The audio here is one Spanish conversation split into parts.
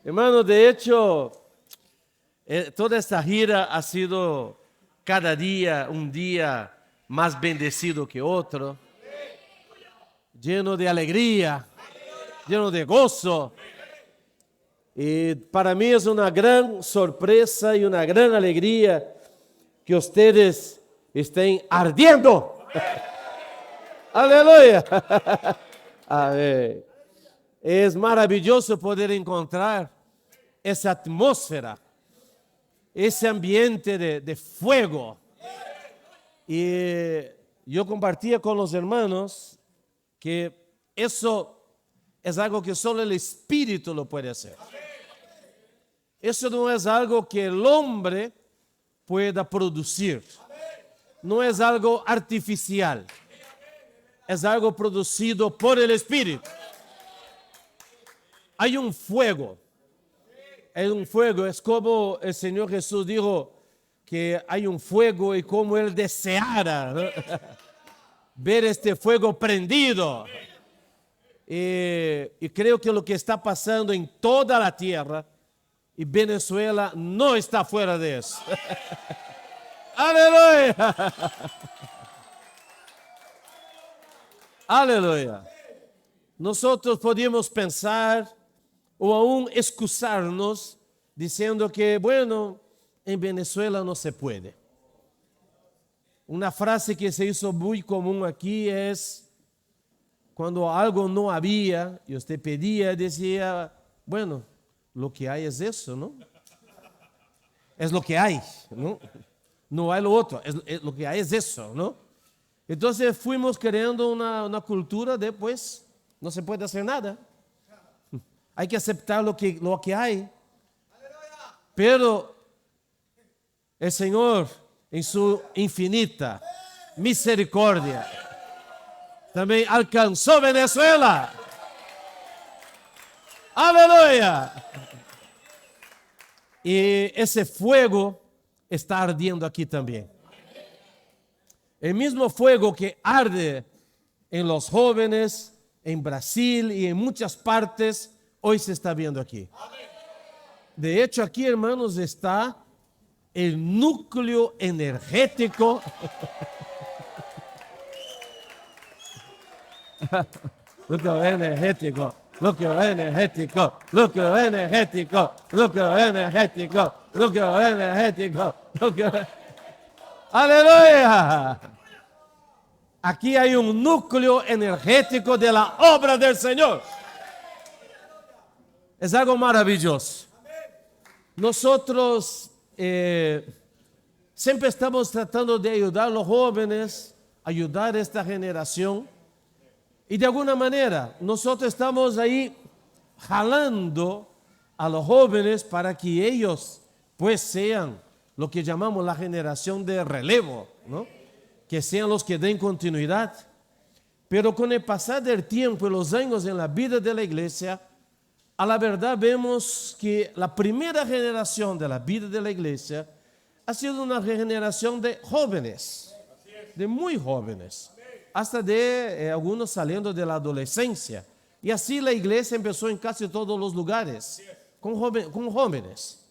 Hermano, de hecho, toda esta gira ha sido cada día un día más bendecido que otro, lleno de alegría, lleno de gozo. Y para mí es una gran sorpresa y una gran alegría que ustedes estén ardiendo. Aleluya. A ver, es maravilloso poder encontrar esa atmósfera, ese ambiente de fuego. Y yo compartía con los hermanos que eso es algo que solo el Espíritu lo puede hacer. Eso no es algo que el hombre pueda producir. No es algo artificial. Es algo producido por el Espíritu. Hay un fuego. Hay un fuego. Es como el Señor Jesús dijo que hay un fuego y como Él deseara, ¿no? Ver este fuego prendido. Y creo que lo que está pasando en toda la tierra, y Venezuela no está fuera de eso. Aleluya. Aleluya. Nosotros podíamos pensar o aún excusarnos diciendo que, bueno, en Venezuela no se puede. Una frase que se hizo muy común aquí es, cuando algo no había y usted pedía, decía, bueno, lo que hay es eso, ¿no? Es lo que hay, ¿no? No hay lo otro, lo que hay es eso, ¿no? Entonces fuimos creando una cultura de, pues, no se puede hacer nada. Hay que aceptar lo que hay. Pero el Señor, en su infinita misericordia, también alcanzó Venezuela. Aleluya. Y ese fuego está ardiendo aquí también. El mismo fuego que arde en los jóvenes, en Brasil y en muchas partes, hoy se está viendo aquí. De hecho, aquí, hermanos, está el núcleo energético. Núcleo energético. Núcleo energético, núcleo energético, núcleo energético, núcleo energético, núcleo. ¡Aleluya! Aquí hay un núcleo energético de la obra del Señor. Es algo maravilloso. Nosotros siempre estamos tratando de ayudar a los jóvenes, ayudar a esta generación. Y de alguna manera, nosotros estamos ahí jalando a los jóvenes para que ellos pues sean lo que llamamos la generación de relevo, ¿no? Que sean los que den continuidad. Pero con el pasar del tiempo y los años en la vida de la iglesia, a la verdad vemos que la primera generación de la vida de la iglesia ha sido una generación de jóvenes, de muy jóvenes, hasta de algunos saliendo de la adolescencia. Y así la iglesia empezó en casi todos los lugares, con jóvenes.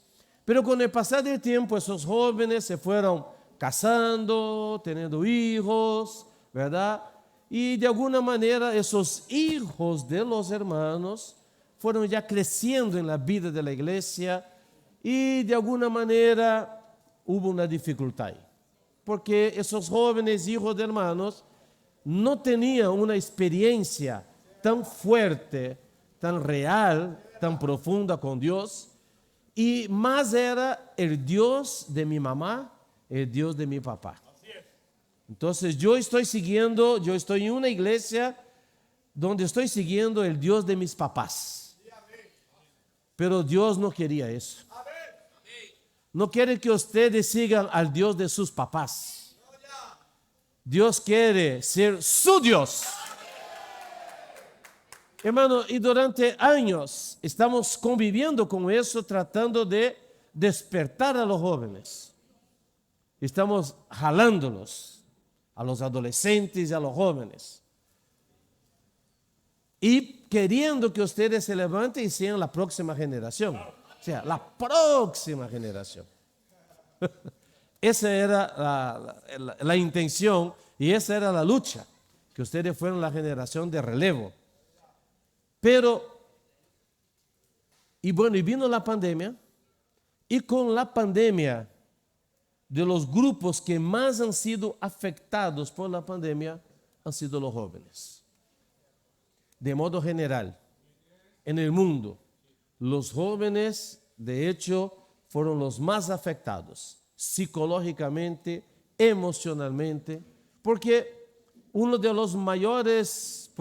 Pero con el pasar del tiempo, esos jóvenes se fueron casando, teniendo hijos, ¿verdad? Y de alguna manera esos hijos de los hermanos fueron ya creciendo en la vida de la iglesia y de alguna manera hubo una dificultad ahí. Porque esos jóvenes hijos de hermanos no tenían una experiencia tan fuerte, tan real, tan profunda con Dios, y más era el Dios de mi mamá, el Dios de mi papá. Entonces yo estoy en una iglesia donde estoy siguiendo el Dios de mis papás. Pero Dios no quería eso. No quiere que ustedes sigan al Dios de sus papás. Dios quiere ser su Dios. Hermano, y durante años estamos conviviendo con eso, tratando de despertar a los jóvenes. Estamos jalándolos, a los adolescentes y a los jóvenes. y queriendo que ustedes se levanten y sean la próxima generación. O sea, la próxima generación. Esa era la intención y esa era la lucha, que ustedes fueran la generación de relevo. Pero, y vino la pandemia, y con la pandemia, de los grupos que más han sido afectados por la pandemia, han sido los jóvenes. De modo general, en el mundo, los jóvenes, de hecho, fueron los más afectados, psicológicamente, emocionalmente, porque uno de los mayores,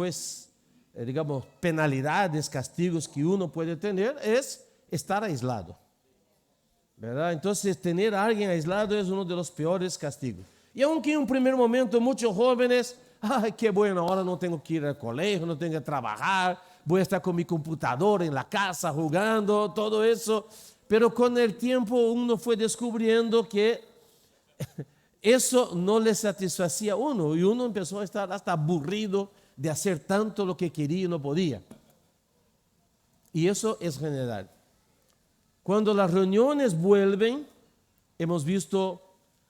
digamos, penalidades, castigos que uno puede tener es estar aislado, ¿verdad? Entonces, tener a alguien aislado es uno de los peores castigos. Y aunque en un primer momento muchos jóvenes, ay, qué bueno, ahora no tengo que ir al colegio, no tengo que trabajar, voy a estar con mi computadora en la casa jugando, todo eso. Pero con el tiempo uno fue descubriendo que eso no le satisfacía a uno y uno empezó a estar hasta aburrido de hacer tanto lo que quería y no podía. Y eso es general. Cuando las reuniones vuelven, hemos visto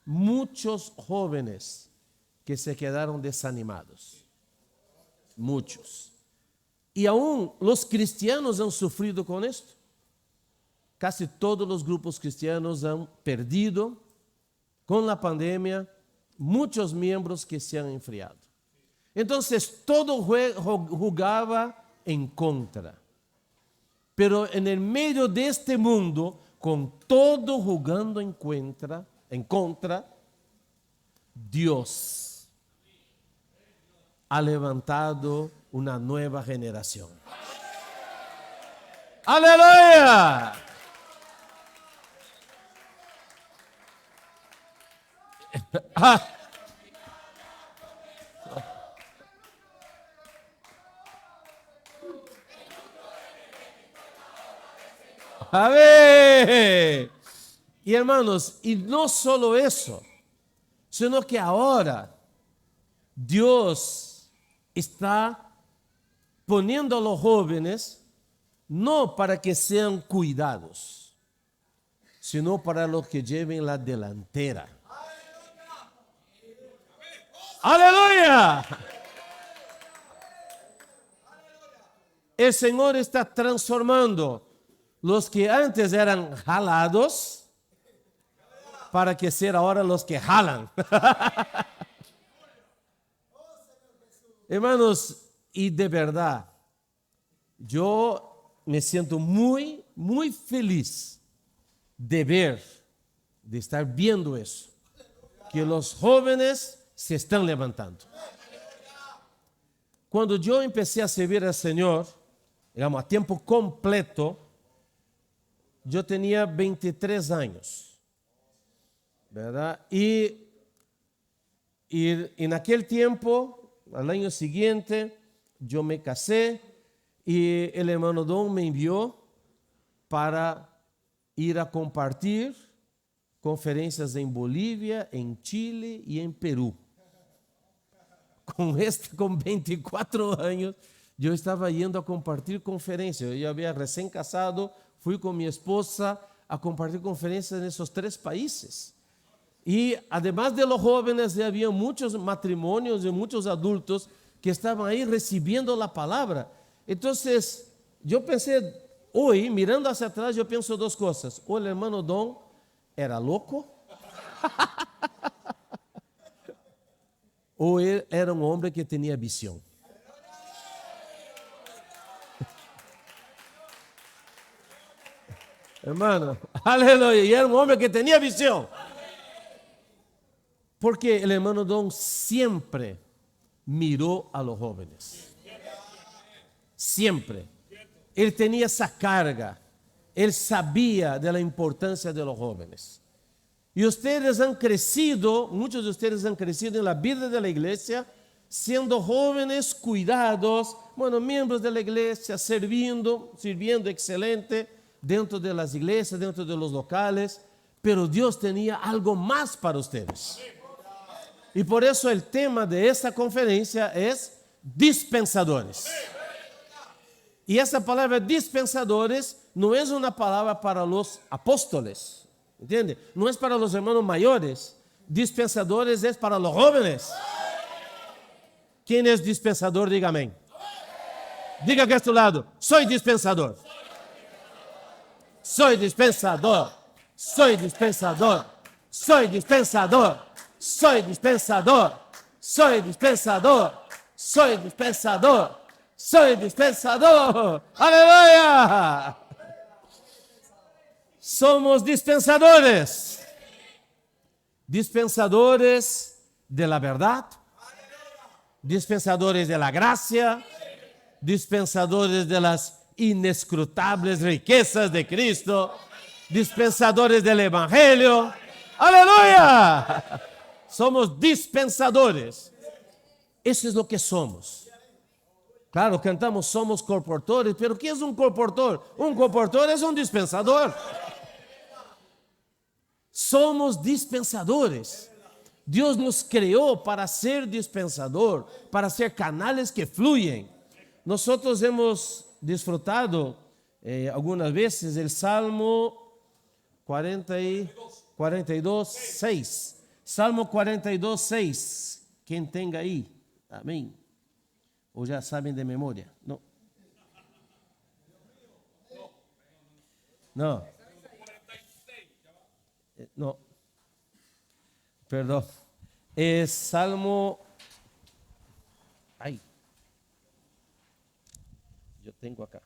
muchos jóvenes que se quedaron desanimados. Muchos. Y aún los cristianos han sufrido con esto. Casi todos los grupos cristianos han perdido con la pandemia muchos miembros que se han enfriado. Entonces todo jugaba en contra. Pero en el medio de este mundo, con todo jugando en contra, Dios ha levantado una nueva generación. ¡Aleluya! A ver, y hermanos, y no solo eso, sino que ahora Dios está poniendo a los jóvenes no para que sean cuidados, sino para los que lleven la delantera. ¡Aleluya! El Señor está transformando los que antes eran jalados para que sean ahora los que jalan. Hermanos, y de verdad, yo me siento muy, muy feliz de estar viendo eso, que los jóvenes se están levantando. Cuando yo empecé a servir al Señor, digamos, a tiempo completo, yo tenía 23 años, ¿verdad? Y en aquel tiempo, al año siguiente, yo me casé y el hermano Don me envió para ir a compartir conferencias en Bolivia, en Chile y en Perú. Con 24 años, yo estaba yendo a compartir conferencias. Yo había recién casado, fui con mi esposa a compartir conferencias en esos 3 países. Y además de los jóvenes, había muchos matrimonios y muchos adultos que estaban ahí recibiendo la palabra. Entonces, yo pensé, hoy, mirando hacia atrás, yo pienso 2 cosas. O el hermano Don era loco, o él era un hombre que tenía visión. Hermano, aleluya, y era un hombre que tenía visión. Porque el hermano Don siempre miró a los jóvenes. Siempre. Él tenía esa carga. Él sabía de la importancia de los jóvenes. Y ustedes han crecido, muchos de ustedes han crecido en la vida de la iglesia, siendo jóvenes cuidados, miembros de la iglesia, sirviendo excelente dentro de las iglesias, dentro de los locales, pero Dios tenía algo más para ustedes. Y por eso el tema de esta conferencia es dispensadores. Y esa palabra dispensadores no es una palabra para los apóstoles, ¿entiende? No es para los hermanos mayores. Dispensadores es para los jóvenes. ¿Quién es dispensador? Diga amén. Diga que a tu lado, soy dispensador. Soy dispensador. Soy dispensador. Soy dispensador. Soy dispensador. Soy dispensador. Soy dispensador. Soy dispensador. Aleluya. Somos dispensadores. Dispensadores de la verdad. Dispensadores de la gracia. Dispensadores de las inescrutables riquezas de Cristo. Dispensadores del Evangelio. Aleluya. Somos dispensadores. Eso es lo que somos. Claro, cantamos somos colportores, pero ¿qué es un colportor? Un colportor es un dispensador. Somos dispensadores. Dios nos creó para ser dispensador, para ser canales que fluyen. Nosotros hemos disfrutado algunas veces el Salmo 42, 6. Salmo 42, 6. Quien tenga ahí. Amén. ¿O ya saben de memoria? No. No. No. Perdón. Es Salmo. Ay. Yo tengo acá.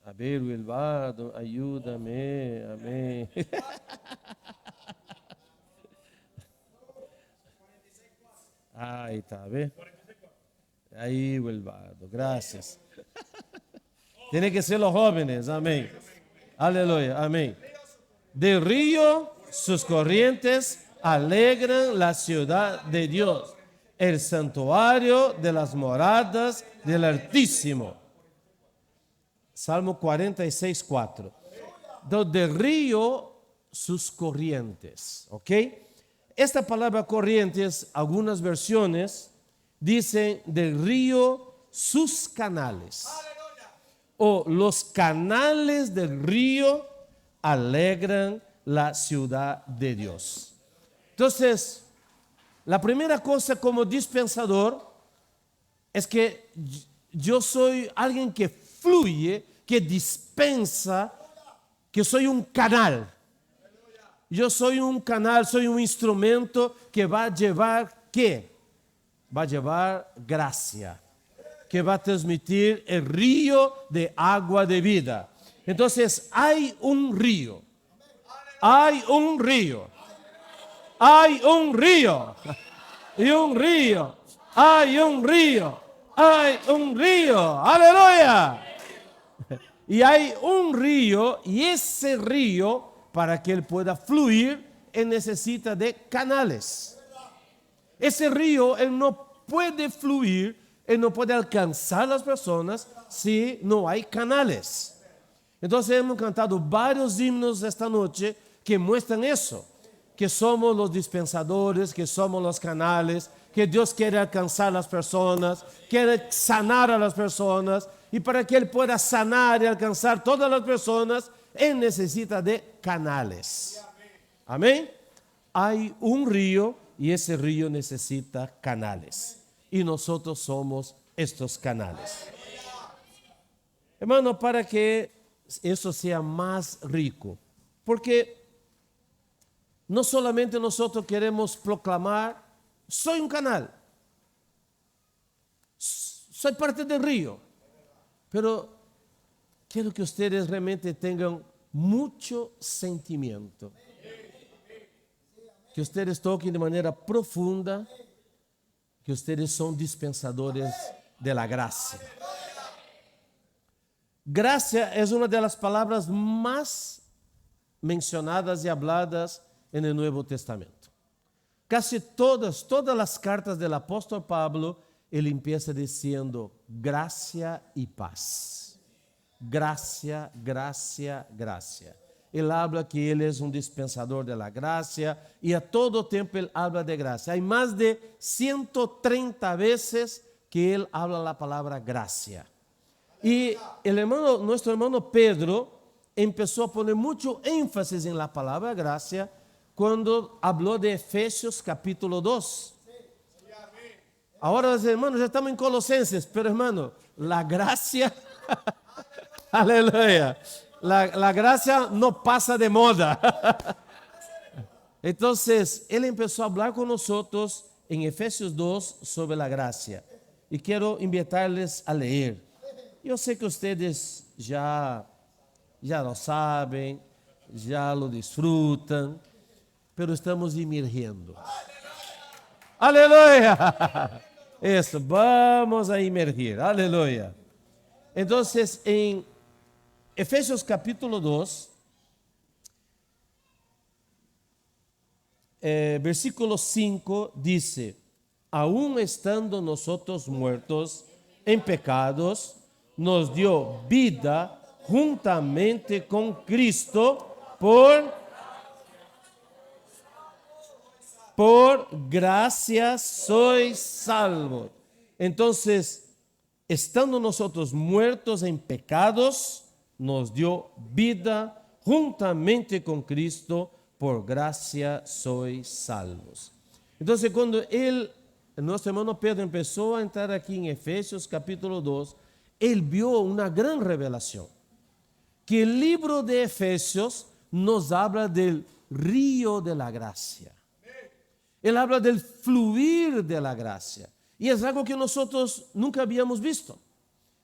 A ver, Wilbardo, ayúdame. Amén. Ahí está, ¿ve? Ahí, Wilbardo, gracias. Tiene que ser los jóvenes, amén. Aleluya, amén. Del río, sus corrientes alegran la ciudad de Dios, el santuario de las moradas del Altísimo. Salmo 46, 4. Del río, sus corrientes, ¿ok? Esta palabra corrientes, algunas versiones dicen del río sus canales. O los canales del río alegran la ciudad de Dios. Entonces, la primera cosa como dispensador es que yo soy alguien que fluye, que dispensa, que soy un canal. Yo soy un canal, soy un instrumento que va a llevar, ¿qué? Va a llevar gracia, que va a transmitir el río de agua de vida. Entonces, hay un río. Hay un río. Hay un río. Y un río. Hay un río. Hay un río. Aleluya. Y hay un río, y ese río, para que él pueda fluir, él necesita de canales. Ese río, él no puede fluir, él no puede alcanzar a las personas si no hay canales. Entonces hemos cantado varios himnos esta noche que muestran eso, que somos los dispensadores, que somos los canales, que Dios quiere alcanzar a las personas, quiere sanar a las personas, y para que Él pueda sanar y alcanzar todas las personas, Él necesita de canales. Amén. Hay un río y ese río necesita canales. Y nosotros somos estos canales. Hermano, para que eso sea más rico, porque no solamente nosotros queremos proclamar, soy un canal, soy parte del río, pero quiero que ustedes realmente tengan mucho sentimiento, que ustedes toquen de manera profunda, que ustedes son dispensadores de la gracia. Gracia es una de las palabras más mencionadas y habladas en el Nuevo Testamento. Casi todas las cartas del apóstol Pablo, él empieza diciendo gracia y paz. Gracia, gracia, gracia. Él habla que él es un dispensador de la gracia y a todo tiempo él habla de gracia. Hay más de 130 veces que él habla la palabra gracia. Y nuestro hermano Pedro empezó a poner mucho énfasis en la palabra gracia cuando habló de Efesios capítulo 2. Ahora los hermanos ya estamos en Colosenses, pero hermano, la gracia, aleluya, la gracia no pasa de moda. Entonces, él empezó a hablar con nosotros en Efesios 2 sobre la gracia. Y quiero invitarles a leer. Yo sé que ustedes ya lo saben, ya lo disfrutan, pero estamos emergiendo. Aleluya. Eso, vamos a emergir. Aleluya. Entonces, en Efesios capítulo 2, versículo 5 dice: aún estando nosotros muertos en pecados, nos dio vida juntamente con Cristo por gracia sois salvos. Entonces, estando nosotros muertos en pecados, nos dio vida juntamente con Cristo, por gracia sois salvos. Entonces, cuando nuestro hermano Pedro empezó a entrar aquí en Efesios capítulo 2, él vio una gran revelación, que el libro de Efesios nos habla del río de la gracia. Él habla del fluir de la gracia. Y es algo que nosotros nunca habíamos visto.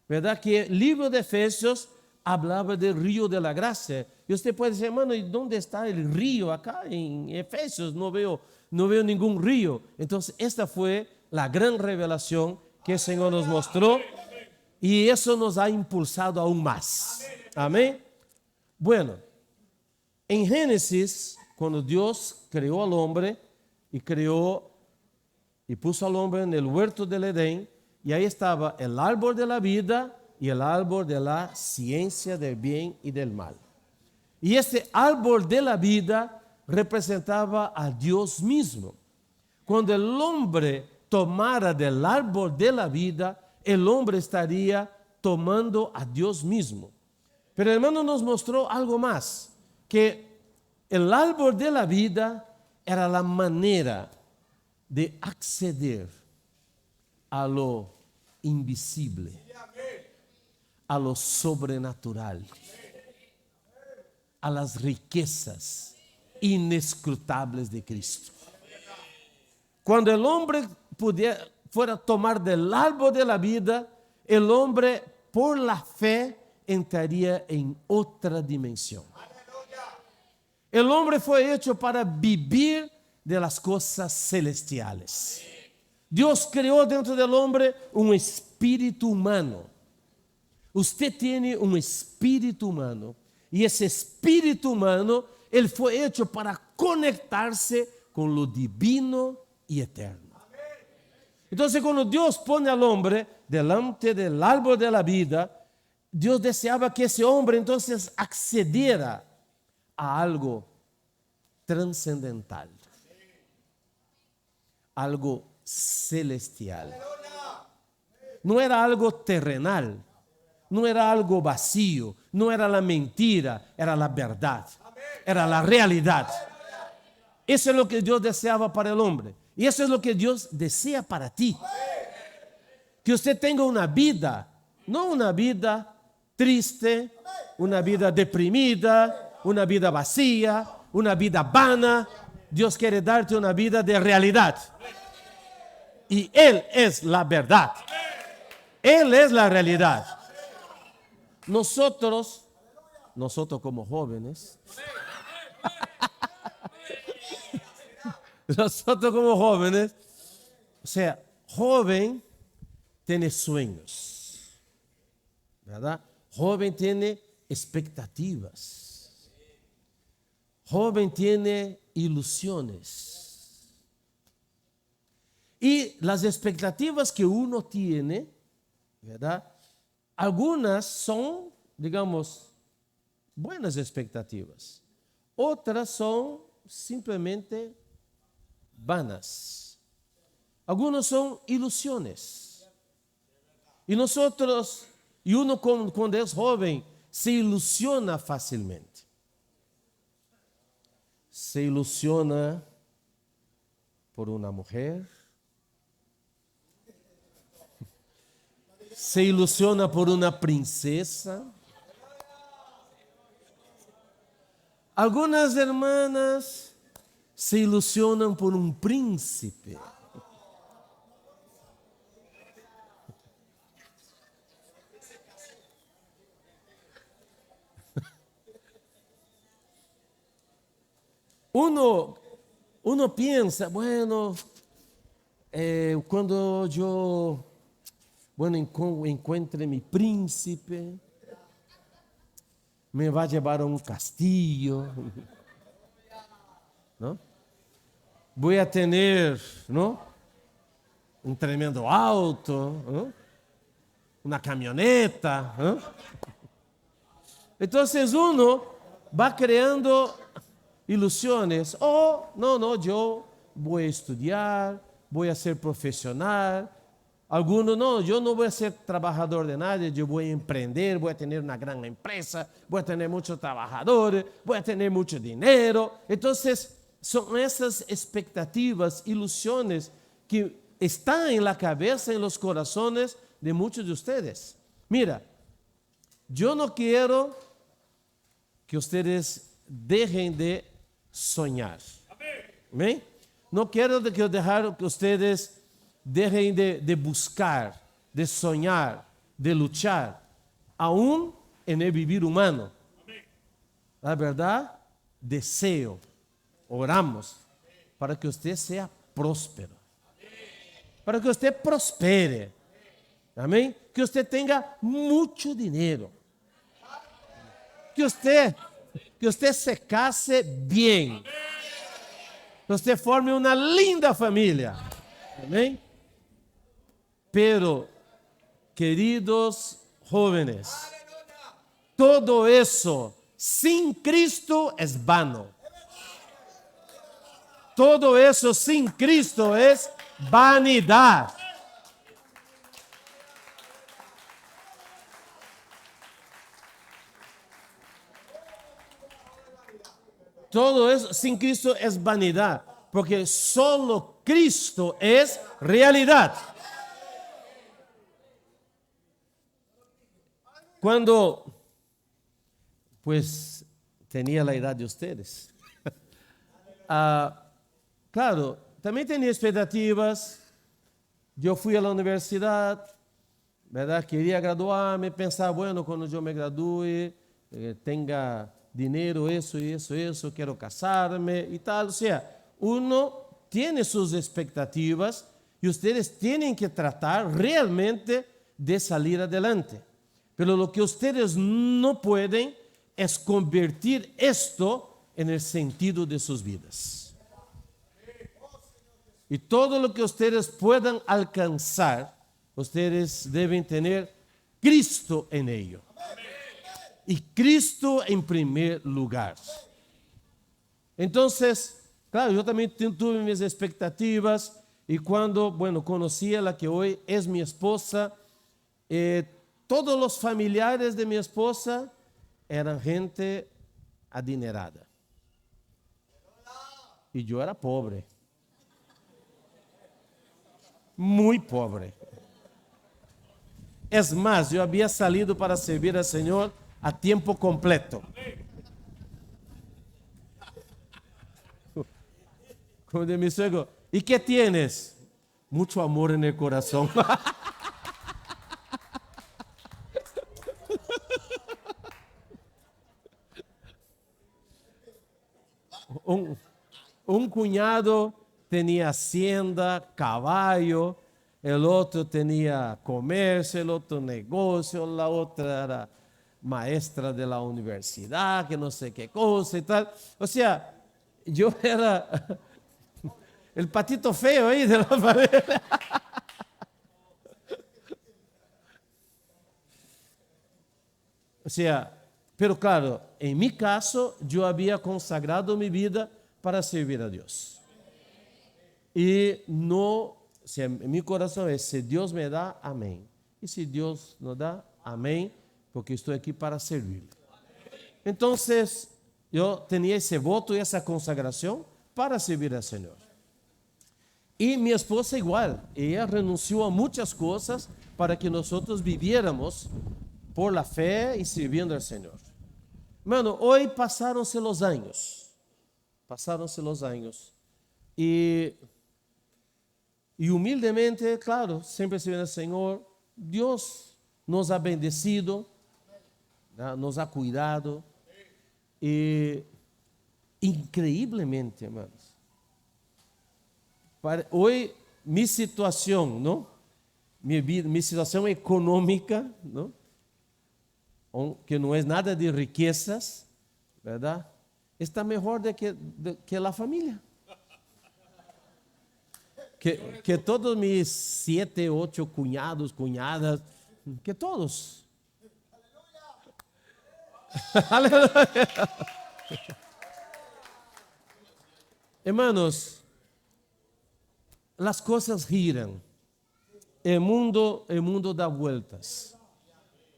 ¿Verdad? Que el libro de Efesios hablaba del río de la gracia. Y usted puede decir, hermano, ¿y dónde está el río acá en Efesios? No veo ningún río. Entonces, esta fue la gran revelación que el Señor nos mostró. Y eso nos ha impulsado aún más. Amén. Bueno, en Génesis, cuando Dios creó al hombre, y puso al hombre en el huerto del Edén, y ahí estaba el árbol de la vida y el árbol de la ciencia del bien y del mal. Y este árbol de la vida representaba a Dios mismo. Cuando el hombre tomara del árbol de la vida, el hombre estaría tomando a Dios mismo. Pero el hermano nos mostró algo más, que el árbol de la vida era la manera de acceder a lo invisible, a lo sobrenatural, a las riquezas inescrutables de Cristo. Cuando el hombre fuera a tomar del árbol de la vida, el hombre por la fe entraría en otra dimensión. El hombre fue hecho para vivir de las cosas celestiales. Dios creó dentro del hombre un espíritu humano. Usted tiene un espíritu humano y ese espíritu humano, él fue hecho para conectarse con lo divino y eterno. Entonces, cuando Dios pone al hombre delante del árbol de la vida, Dios deseaba que ese hombre entonces accediera a algo trascendental, algo celestial. No era algo terrenal, no era algo vacío, no era la mentira, era la verdad, era la realidad. Eso es lo que Dios deseaba para el hombre y eso es lo que Dios desea para ti. Que usted tenga una vida, no una vida triste, una vida deprimida, una vida vacía, una vida vana. Dios quiere darte una vida de realidad. Y Él es la verdad. Él es la realidad. Nosotros como jóvenes, o sea, joven tiene sueños, ¿verdad? Joven tiene expectativas. Joven tiene ilusiones. Y las expectativas que uno tiene, ¿verdad? Algunas son, digamos, buenas expectativas. Otras son simplemente vanas. Algunos son ilusiones. Y Y uno cuando es joven se ilusiona fácilmente. Se ilusiona por una mujer. Se ilusiona por una princesa. Algunas hermanas se ilusionan por un príncipe. Uno piensa, bueno, cuando yo, encuentre mi príncipe, me va a llevar a un castillo, ¿no? Voy a tener, ¿no?, un tremendo auto, ¿no?, una camioneta, ¿no? Entonces uno va creando ilusiones. No, yo voy a estudiar, voy a ser profesional. Algunos, no, yo no voy a ser trabajador de nadie, yo voy a emprender, voy a tener una gran empresa, voy a tener muchos trabajadores, voy a tener mucho dinero. Entonces, son esas expectativas, ilusiones que están en la cabeza, en los corazones de muchos de ustedes. Mira, yo no quiero que ustedes dejen de soñar. ¿Amén? No quiero dejar que ustedes dejen de buscar, de soñar, de luchar, aún en el vivir humano. La verdad, deseo, oramos para que usted sea próspero, para que usted prospere. Amén. Que usted tenga mucho dinero. Que usted se case bien. Que usted forme una linda familia. Amén. Pero, queridos jóvenes, todo eso sin Cristo es vano. Todo eso sin Cristo es vanidad. Todo eso sin Cristo es vanidad, porque solo Cristo es realidad. Cuando, pues, tenía la edad de ustedes, claro, también tenía expectativas. Yo fui a la universidad, ¿verdad? Quería graduarme, pensaba, bueno, cuando yo me gradúe, tenga dinero, eso, quiero casarme y tal. O sea, uno tiene sus expectativas y ustedes tienen que tratar realmente de salir adelante. Pero lo que ustedes no pueden es convertir esto en el sentido de sus vidas. Y todo lo que ustedes puedan alcanzar, ustedes deben tener Cristo en ello. Y Cristo en primer lugar. Entonces, claro, yo también tuve mis expectativas y cuando, conocí a la que hoy es mi esposa, todos los familiares de mi esposa eran gente adinerada. Y yo era pobre. Muy pobre. Es más, yo había salido para servir al Señor a tiempo completo. Como de mi suegro, ¿y qué tienes? Mucho amor en el corazón. Un cuñado tenía hacienda, caballo, el otro tenía comercio, el otro negocio, la otra era maestra de la universidad, que no sé qué cosa y tal. O sea, yo era el patito feo ahí de la familia. O sea, pero claro, en mi caso, yo había consagrado mi vida para servir a Dios. Y no, en mi corazón es, si Dios me da, amén. Y si Dios no da, Amén, porque estoy aquí para servirle. Entonces, yo tenía ese voto y esa consagración para servir al Señor. Y mi esposa igual, ella renunció a muchas cosas para que nosotros viviéramos por la fe y sirviendo al Señor. Mano, hoy pasáronse los años, y humildemente, claro, siempre sirviendo al Señor, Dios nos ha bendecido, ¿verdad? Nos ha cuidado, y increíblemente, hermanos, hoy mi situación, ¿no? Mi situación económica, ¿no? Que no es nada de riquezas, ¿verdad? Está mejor que la familia. Que todos mis 7, 8 cuñados, cuñadas, que todos. Aleluya. Hermanos, las cosas giran, el mundo da vueltas.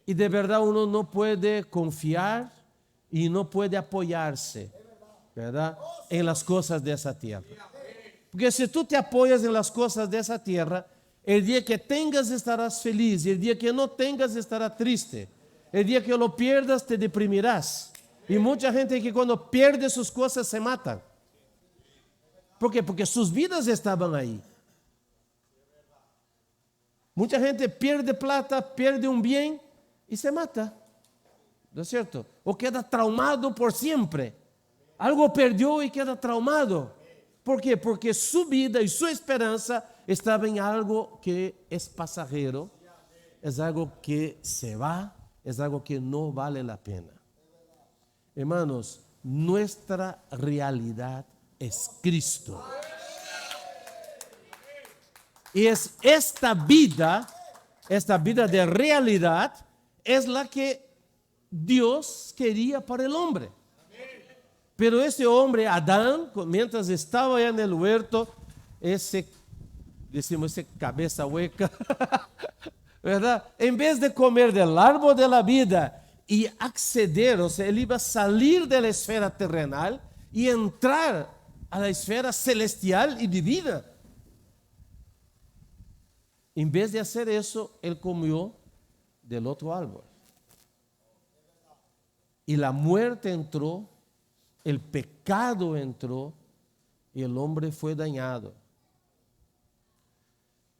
Y de verdad uno no puede confiar y no puede apoyarse, ¿verdad?, en las cosas de esa tierra. Porque si tú te apoyas en las cosas de esa tierra, el día que tengas estarás feliz, y el día que no tengas estarás triste. El día que lo pierdas te deprimirás. Y mucha gente que cuando pierde sus cosas se matan. ¿Por qué? Porque sus vidas estaban ahí. Mucha gente pierde plata, pierde un bien y se mata, ¿no es cierto? O queda traumado por siempre. Algo perdió y queda traumado. ¿Por qué? Porque su vida y su esperanza estaba en algo que es pasajero, es algo que se va, es algo que no vale la pena. Hermanos, nuestra realidad es Cristo. Y es esta vida de realidad, es la que Dios quería para el hombre. Pero ese hombre, Adán, mientras estaba allá en el huerto, ese cabeza hueca, ¿verdad? En vez de comer del árbol de la vida y acceder, o sea, él iba a salir de la esfera terrenal y entrar a la esfera celestial y divina. En vez de hacer eso, él comió del otro árbol. Y la muerte entró, el pecado entró y el hombre fue dañado.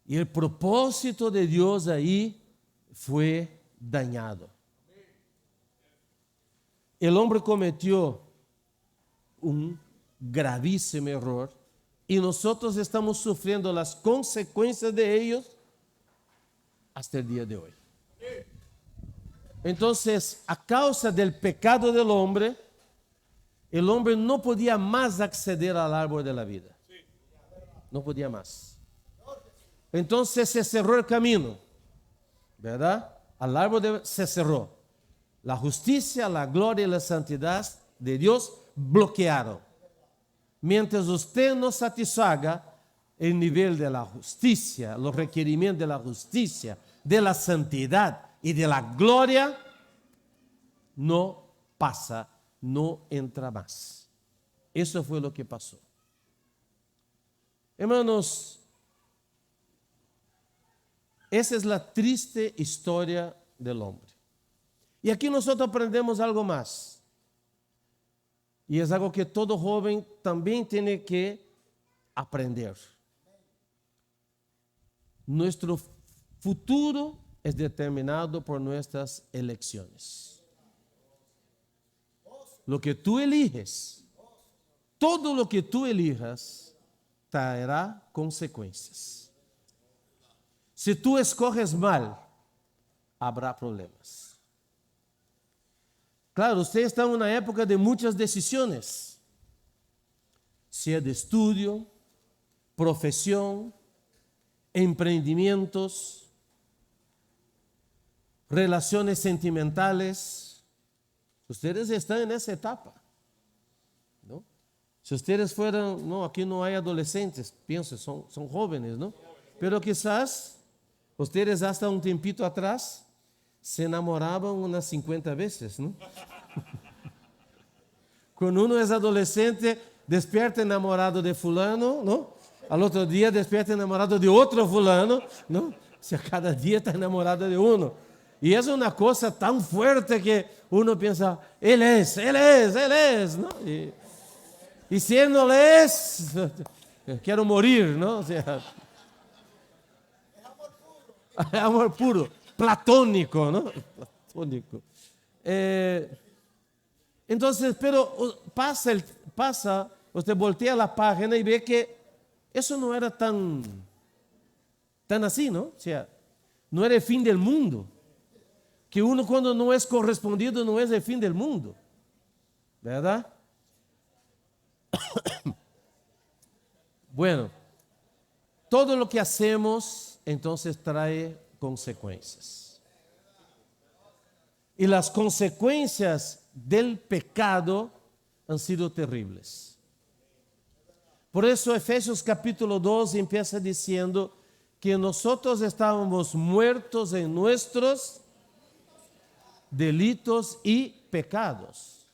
Y el propósito de Dios ahí fue dañado. El hombre cometió un gravísimo error y nosotros estamos sufriendo las consecuencias de ellos hasta el día de hoy. Entonces, a causa del pecado del hombre, el hombre no podía más acceder al árbol de la vida. No podía más. Entonces se cerró el camino, ¿verdad? Al árbol se cerró. La justicia, la gloria y la santidad de Dios bloquearon. Mientras usted no satisfaga el nivel de la justicia, los requerimientos de la justicia, de la santidad y de la gloria, no pasa, no entra más. Eso fue lo que pasó. Hermanos, esa es la triste historia del hombre. Y aquí nosotros aprendemos algo más. Y es algo que todo joven también tiene que aprender. Nuestro futuro es determinado por nuestras elecciones. Lo que tú eliges, todo lo que tú elijas, traerá consecuencias. Si tú escoges mal, habrá problemas. Claro, usted está en una época de muchas decisiones, sea de estudio, profesión, emprendimientos, relaciones sentimentales. Ustedes están en esa etapa, ¿no? Si ustedes fueran, no, aquí no hay adolescentes, pienso, son jóvenes, ¿no? Pero quizás ustedes hasta un tiempito atrás se enamoraban unas 50 veces, ¿no? Cuando uno es adolescente, despierta enamorado de fulano, ¿no? Al otro día despierta enamorado de otro fulano, ¿no? O sea, cada día está enamorado de uno. Y es una cosa tan fuerte que uno piensa, él es, ¿no? Y si él no lo es, quiero morir, ¿no? O sea, amor puro, platónico, ¿no? Platónico. Entonces, pero pasa, usted voltea la página y ve que eso no era tan así, ¿no? O sea, no era el fin del mundo. Que uno cuando no es correspondido no es el fin del mundo, ¿verdad? Bueno, todo lo que hacemos entonces trae consecuencias. Y las consecuencias del pecado han sido terribles. Por eso Efesios capítulo 2 empieza diciendo que nosotros estábamos muertos en nuestros delitos y pecados.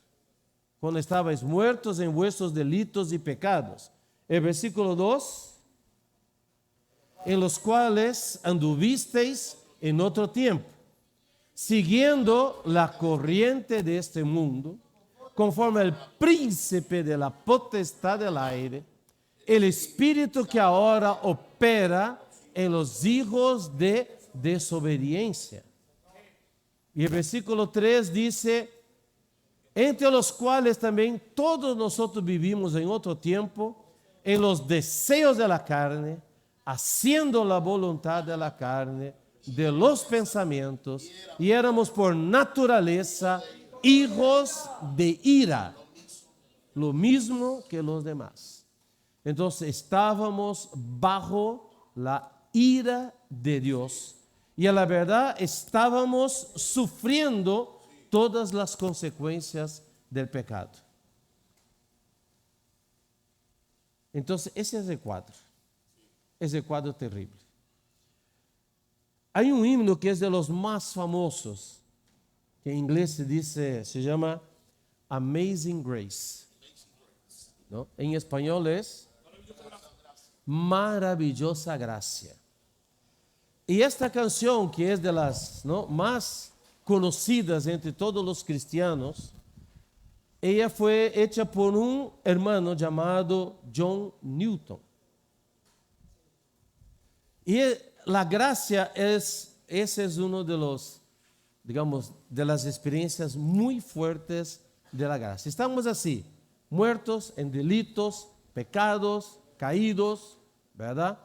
Cuando estabais muertos en vuestros delitos y pecados. El versículo 2, en los cuales anduvisteis en otro tiempo, siguiendo la corriente de este mundo, conforme al príncipe de la potestad del aire, el espíritu que ahora opera en los hijos de desobediencia. Y el versículo 3 dice, entre los cuales también todos nosotros vivimos en otro tiempo, en los deseos de la carne, haciendo la voluntad de la carne, de los pensamientos, y éramos por naturaleza hijos de ira, lo mismo que los demás. Entonces estábamos bajo la ira de Dios. Y a la verdad estábamos sufriendo todas las consecuencias del pecado. Entonces ese es el cuadro terrible. Hay un himno que es de los más famosos, que en inglés se llama Amazing Grace, ¿no? En español es Maravillosa Gracia. Y esta canción, que es de las, ¿no?, más conocidas entre todos los cristianos, ella fue hecha por un hermano llamado John Newton. Y la gracia ese es uno de los, digamos, de las experiencias muy fuertes de la gracia. Estamos así, muertos en delitos, pecados, caídos, ¿verdad?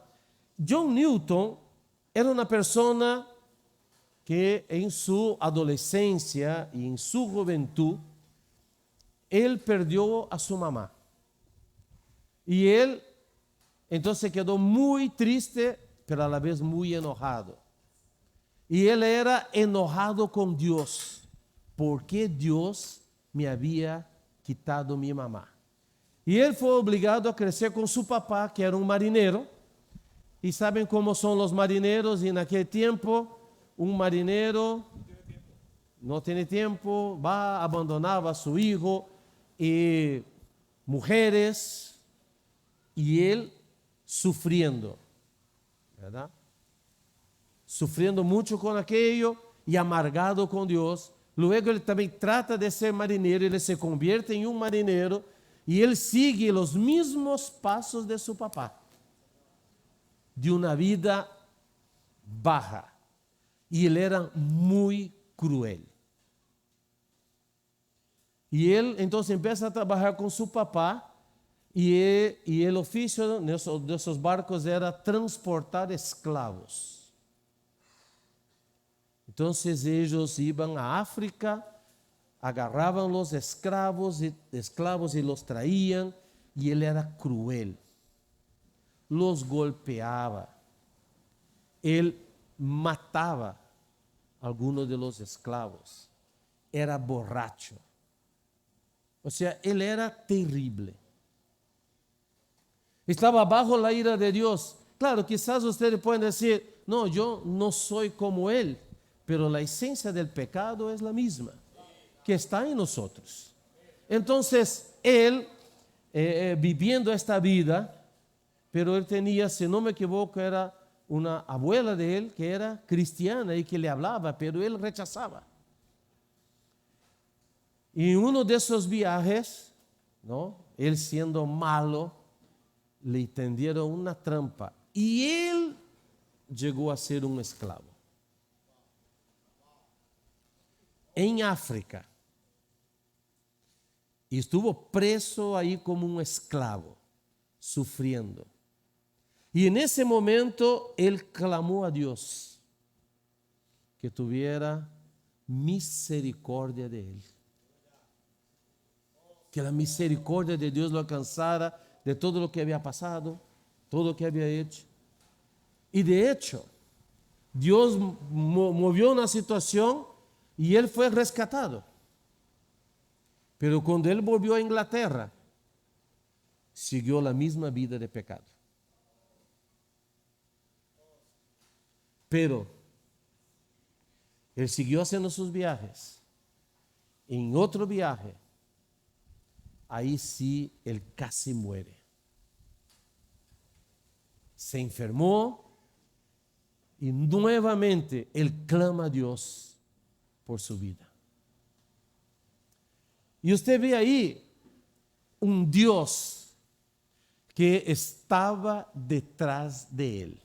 John Newton era una persona que en su adolescencia y en su juventud, él perdió a su mamá. Y él entonces quedó muy triste, pero a la vez muy enojado. Y él era enojado con Dios, porque Dios me había quitado mi mamá. Y él fue obligado a crecer con su papá, que era un marinero. Y saben cómo son los marineros, y en aquel tiempo un marinero no tiene tiempo, abandonaba a su hijo y mujeres, y él sufriendo, ¿verdad? Sufriendo mucho con aquello y amargado con Dios. Luego él también trata de ser marinero, él se convierte en un marinero y él sigue los mismos pasos de su papá, de una vida baja. Y él era muy cruel. Y él entonces empieza a trabajar con su papá y el oficio de esos barcos era transportar esclavos. Entonces ellos iban a África, agarraban los esclavos y los traían, y él era cruel. Los golpeaba. Él mataba a algunos de los esclavos. Era borracho. O sea, él era terrible. Estaba bajo la ira de Dios. Claro, quizás ustedes pueden decir, no, yo no soy como él. pero la esencia del pecado es la misma, que está en nosotros. Entonces, él, viviendo esta vida, pero él tenía, si no me equivoco, era una abuela de él que era cristiana y que le hablaba, pero él rechazaba. Y en uno de esos viajes, ¿no?, él siendo malo, le tendieron una trampa y él llegó a ser un esclavo. En África. Y estuvo preso ahí como un esclavo, sufriendo. Y en ese momento él clamó a Dios que tuviera misericordia de él. Que la misericordia de Dios lo alcanzara de todo lo que había pasado, todo lo que había hecho. Y de hecho, Dios movió una situación y él fue rescatado. Pero cuando él volvió a Inglaterra, siguió la misma vida de pecado. Pero él siguió haciendo sus viajes. En otro viaje, ahí sí él casi muere. Se enfermó y nuevamente él clama a Dios por su vida. Y usted ve ahí un Dios que estaba detrás de él.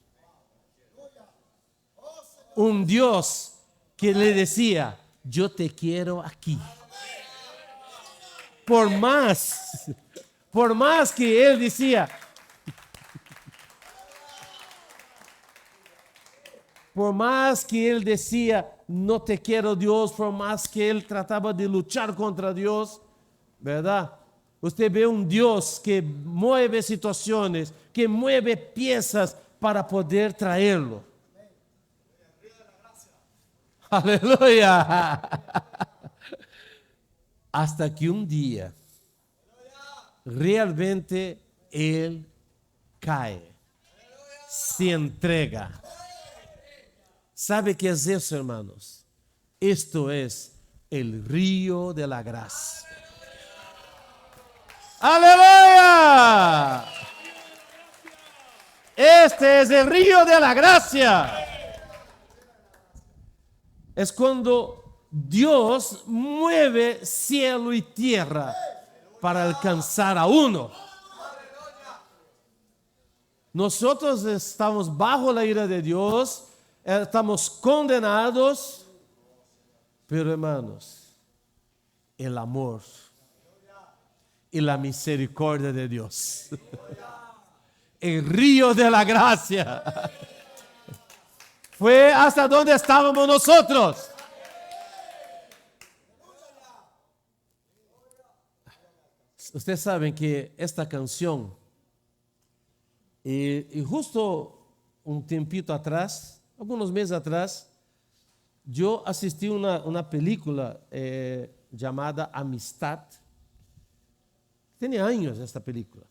Un Dios que le decía, yo te quiero aquí. Por más que él decía, por más que él decía, no te quiero Dios, por más que él trataba de luchar contra Dios, ¿verdad? Usted ve un Dios que mueve situaciones, que mueve piezas para poder traerlo. Aleluya. Hasta que un día, realmente él cae, se entrega. ¿Sabe qué es eso, hermanos? Esto es el río de la gracia. ¡Aleluya! Este es el río de la gracia. Es cuando Dios mueve cielo y tierra para alcanzar a uno. Nosotros estamos bajo la ira de Dios, estamos condenados, pero hermanos, el amor y la misericordia de Dios, el río de la gracia, fue hasta donde estábamos nosotros. Ustedes saben que esta canción, y justo un tiempito atrás, algunos meses atrás, yo asistí a una película llamada Amistad. Tiene años esta película,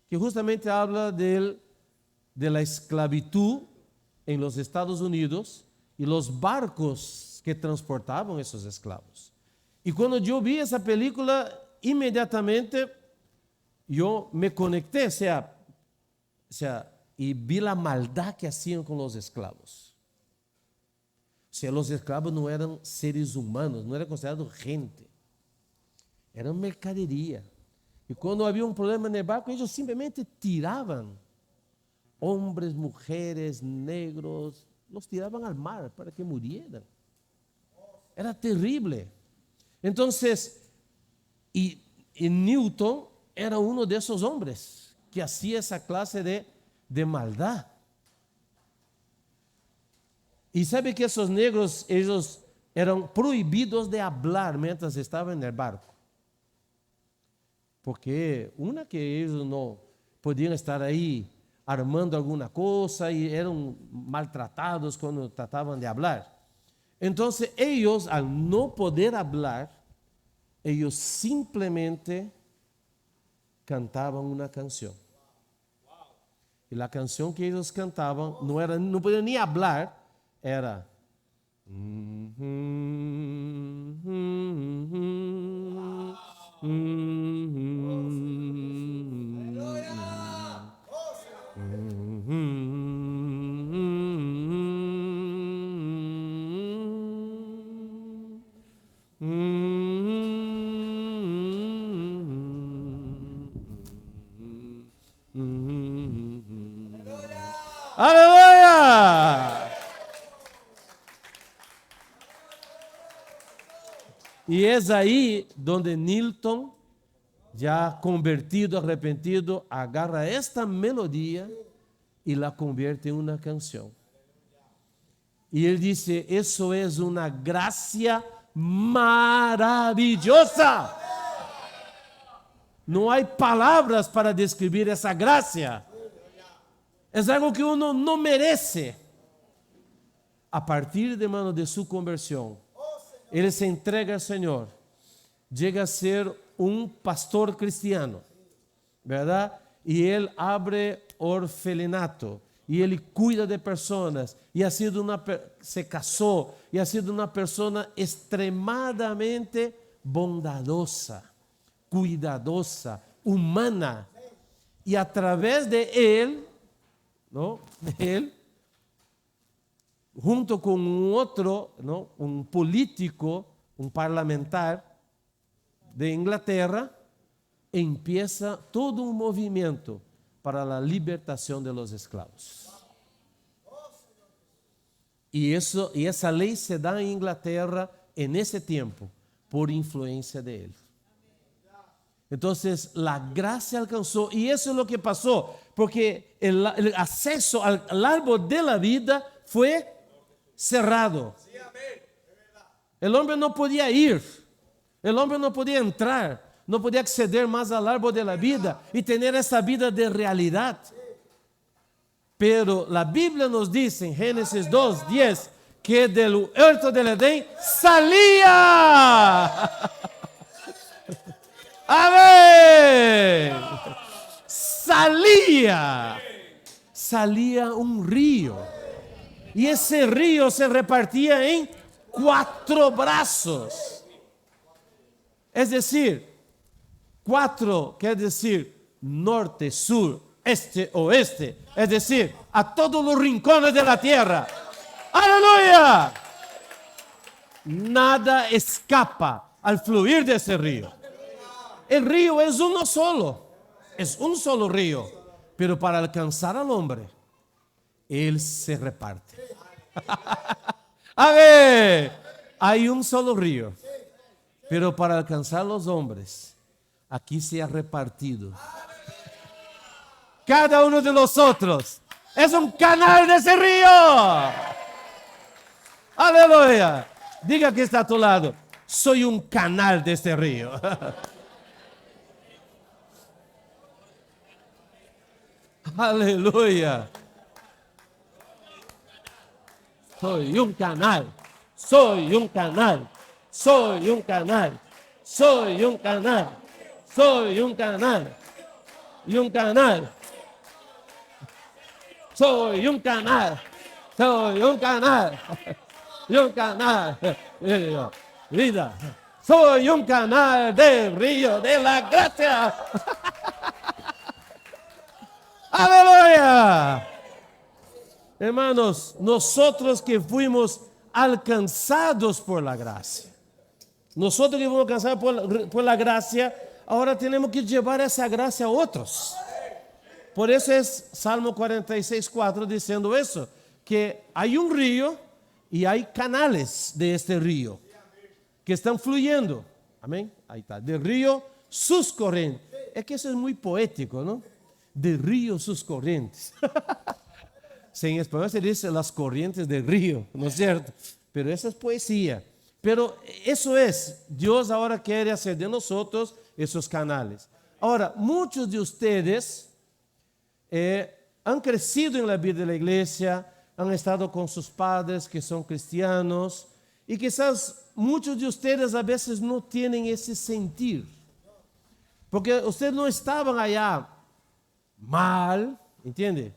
que justamente habla de la esclavitud en los Estados Unidos y los barcos que transportaban esos esclavos. Y cuando yo vi esa película, inmediatamente yo me conecté, o sea, y vi la maldad que hacían con los esclavos. O sea, los esclavos no eran seres humanos, no eran considerados gente, eran mercadería. Y cuando había un problema en el barco, ellos simplemente tiraban hombres, mujeres, negros, los tiraban al mar para que murieran. Era terrible. Entonces, y Newton era uno de esos hombres que hacía esa clase de maldad. Y sabe que esos negros, ellos eran prohibidos de hablar mientras estaban en el barco. Porque una que ellos no podían estar ahí armando alguna cosa y eran maltratados cuando trataban de hablar. Entonces ellos, al no poder hablar, ellos simplemente cantaban una canción. Y la canción que ellos cantaban no podían ni hablar, era Aleluya. Y es ahí donde Nilton, ya convertido, arrepentido, agarra esta melodía y la convierte en una canción. Y él dice, eso es una gracia maravillosa. No hay palabras para describir esa gracia. Es algo que uno no merece. A partir de mano de su conversión, ele se entrega al Señor, llega a ser un pastor cristiano, ¿verdad? Y él abre orfelinato, y él cuida de personas, y se casó, y ha sido una persona extremadamente bondadosa, cuidadosa, humana. Y a través de él, ¿no? Él, junto con un otro, ¿no? Un político, un parlamentar de Inglaterra, empieza todo un movimiento para la libertación de los esclavos. Y esa ley se da en Inglaterra en ese tiempo por influencia de él. Entonces la gracia alcanzó, y eso es lo que pasó, porque el acceso al árbol de la vida fue cerrado. El hombre no podía ir, el hombre no podía entrar, no podía acceder más al árbol de la vida y tener esa vida de realidad. Pero la Biblia nos dice en Génesis 2:10 que del huerto del Edén salía. Amén. Salía un río. Y ese río se repartía en 4 brazos. Es decir, 4 quiere decir norte, sur, este, oeste. Es decir, a todos los rincones de la tierra. ¡Aleluya! Nada escapa al fluir de ese río. El río es uno solo. Es un solo río. Pero para alcanzar al hombre, él se reparte. A ver, hay un solo río. Pero para alcanzar los hombres, aquí se ha repartido. Cada uno de nosotros es un canal de ese río. Aleluya. Diga que está a tu lado, soy un canal de este río. Aleluya. Soy un canal. Soy un canal. Soy un canal. Soy un canal. Soy un canal. Y un canal. Soy un canal. Soy un canal. Y un canal. Vida. Soy un canal del río de la gracia. Aleluya. Hermanos, nosotros que fuimos alcanzados por la gracia, nosotros que fuimos alcanzados por la gracia, ahora tenemos que llevar esa gracia a otros. Por eso es Salmo 46:4 diciendo eso, que hay un río y hay canales de este río que están fluyendo. Amén. Ahí está. Del río sus corrientes. Es que eso es muy poético, ¿no? Del río sus corrientes. En español se dice las corrientes del río, ¿no es cierto? Pero esa es poesía. Pero eso es, Dios ahora quiere hacer de nosotros esos canales. Ahora, muchos de ustedes han crecido en la vida de la iglesia, han estado con sus padres que son cristianos, y quizás muchos de ustedes a veces no tienen ese sentir, porque ustedes no estaban allá mal, ¿entiende?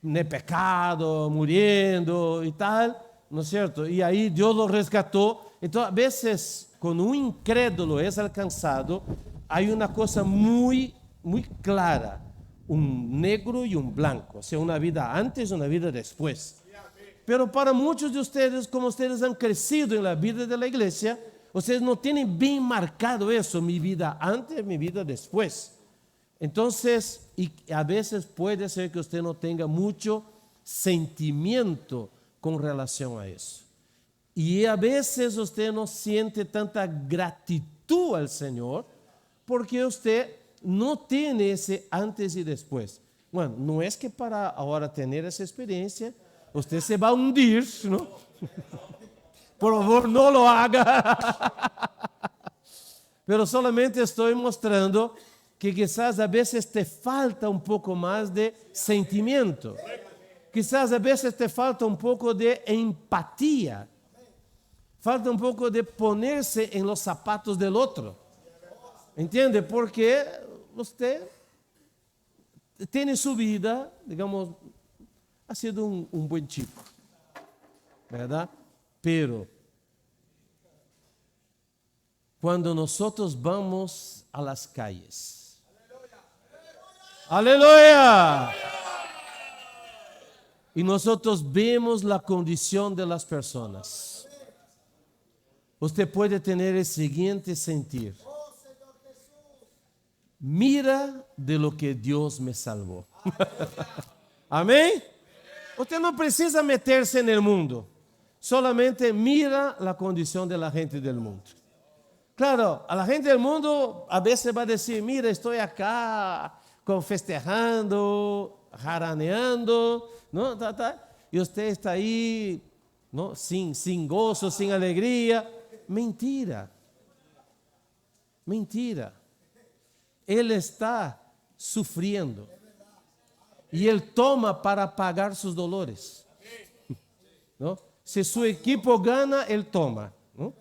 De pecado, muriendo y tal. ¿no es cierto? Y ahí Dios lo rescató. Entonces, a veces, cuando un incrédulo es alcanzado, hay una cosa muy, muy clara, un negro y un blanco, o sea, una vida antes y una vida después. Pero para muchos de ustedes, como ustedes han crecido en la vida de la iglesia, ustedes no tienen bien marcado eso, mi vida antes, mi vida después. Entonces, y a veces puede ser que usted no tenga mucho sentimiento con relación a eso. Y a veces usted no siente tanta gratitud al Señor porque usted no tiene ese antes y después. Bueno, no es que para ahora tener esa experiencia usted se va a hundir, ¿no? Por favor, no lo haga. Pero solamente estoy mostrando que quizás a veces te falta un poco más de sentimiento. Quizás a veces te falta un poco de empatía. Falta un poco de ponerse en los zapatos del otro. ¿Entiende? Porque usted tiene su vida, digamos, ha sido un buen chico, ¿verdad? Pero cuando nosotros vamos a las calles, ¡aleluya! Y nosotros vemos la condición de las personas, usted puede tener el siguiente sentir: mira de lo que Dios me salvó. Amén. Usted no precisa meterse en el mundo, solamente mira la condición de la gente del mundo. Claro, a la gente del mundo a veces va a decir: mira, estoy acá festejando, jaraneando, ¿no? Y usted está ahí, ¿no? Sin gozo, sin alegría. Mentira. Mentira. Él está sufriendo y Él toma para pagar sus dolores, ¿no? Si su equipo gana, Él toma, ¿no?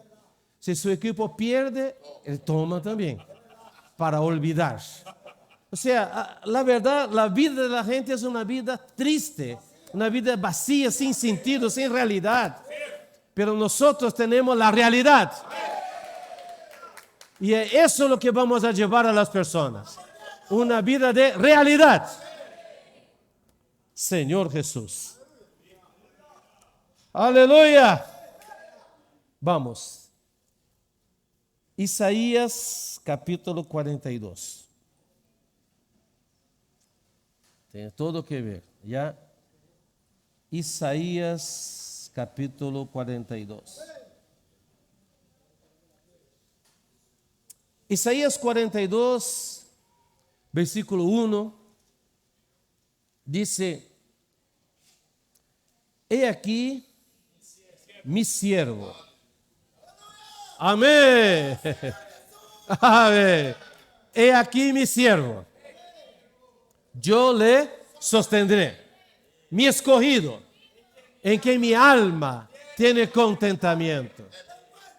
Si su equipo pierde, Él toma también para olvidar. O sea, la verdad, la vida de la gente es una vida triste, una vida vacía, sin sentido, sin realidad. Pero nosotros tenemos la realidad. Y eso es lo que vamos a llevar a las personas. Una vida de realidad. Señor Jesús. Aleluya. Vamos. Isaías capítulo 42. Tiene todo que ver. Ya. Isaías capítulo 42. Isaías 42, versículo 1, dice: he aquí mi siervo. Amén. Amén. He aquí mi siervo. Yo le sostendré. Mi escogido, en que mi alma tiene contentamiento.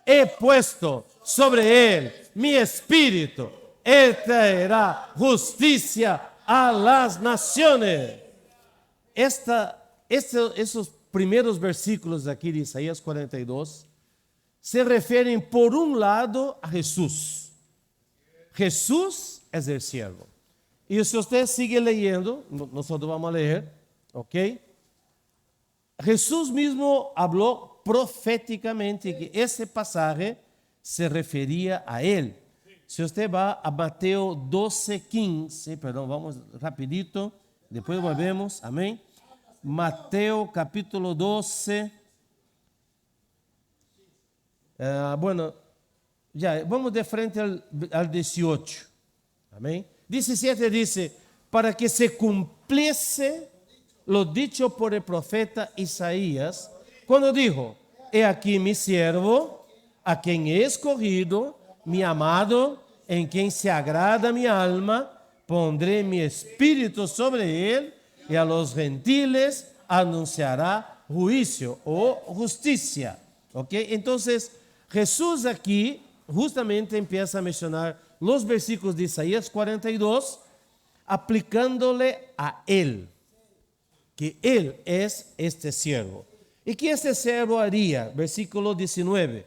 He puesto sobre él mi espíritu. Él traerá justicia a las naciones. Esos primeros versículos aquí de Isaías 42 se refieren por un lado a Jesús. Jesús es el siervo. Y si usted sigue leyendo, nosotros vamos a leer, ¿ok? Jesús mismo habló proféticamente que ese pasaje se refería a él. Si usted va a Mateo 12:15, perdón, vamos rapidito, después volvemos, amén. Mateo capítulo 12, bueno, ya, vamos de frente al 18, amén. 17 dice: para que se cumpliese lo dicho por el profeta Isaías, cuando dijo: he aquí mi siervo, a quien he escogido, mi amado, en quien se agrada mi alma, pondré mi espíritu sobre él, y a los gentiles anunciará juicio o justicia. ¿Ok? Entonces, Jesús aquí justamente empieza a mencionar los versículos de Isaías 42, aplicándole a él, que él es este siervo. ¿Y qué ese siervo haría? Versículo 19.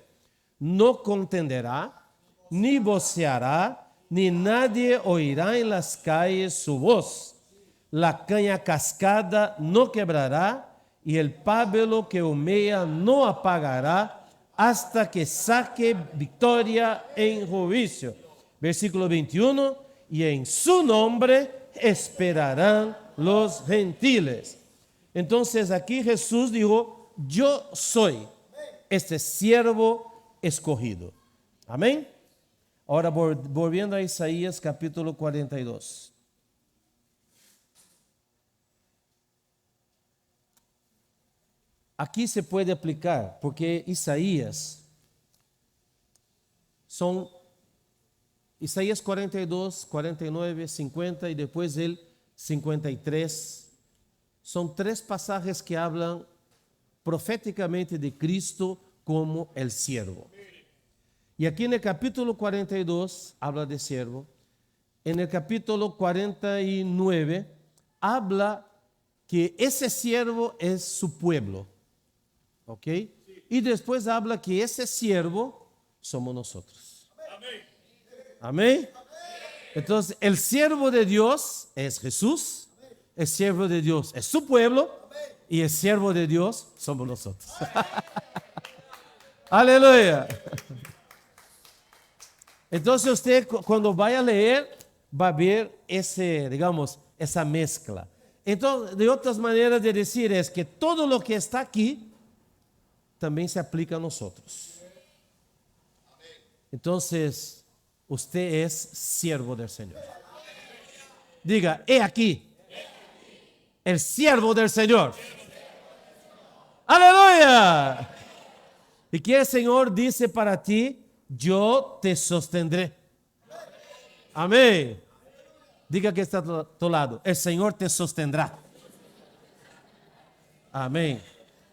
No contenderá, ni voceará, ni nadie oirá en las calles su voz. La caña cascada no quebrará, y el pábilo que humea no apagará, hasta que saque victoria en juicio. Versículo 21. Y en su nombre esperarán los gentiles. Entonces aquí Jesús dijo, yo soy este siervo escogido. Amén. Ahora volviendo a Isaías capítulo 42. Aquí se puede aplicar, porque Isaías 42, 49, 50 y después el 53. Son tres pasajes que hablan proféticamente de Cristo como el siervo. Y aquí en el capítulo 42 habla de siervo. En el capítulo 49 habla que ese siervo es su pueblo. ¿Ok? Y después habla que ese siervo somos nosotros. Amén. Entonces, el siervo de Dios es Jesús. El siervo de Dios es su pueblo. Y el siervo de Dios somos nosotros. Aleluya. Entonces usted cuando vaya a leer va a ver esa mezcla. Entonces, de otras maneras de decir es que todo lo que está aquí también se aplica a nosotros. Entonces, usted es siervo del Señor. Diga, he aquí, el siervo del Señor. Aleluya. Y que el Señor dice para ti, yo te sostendré. Amén. Diga que está a tu lado, el Señor te sostendrá. Amén.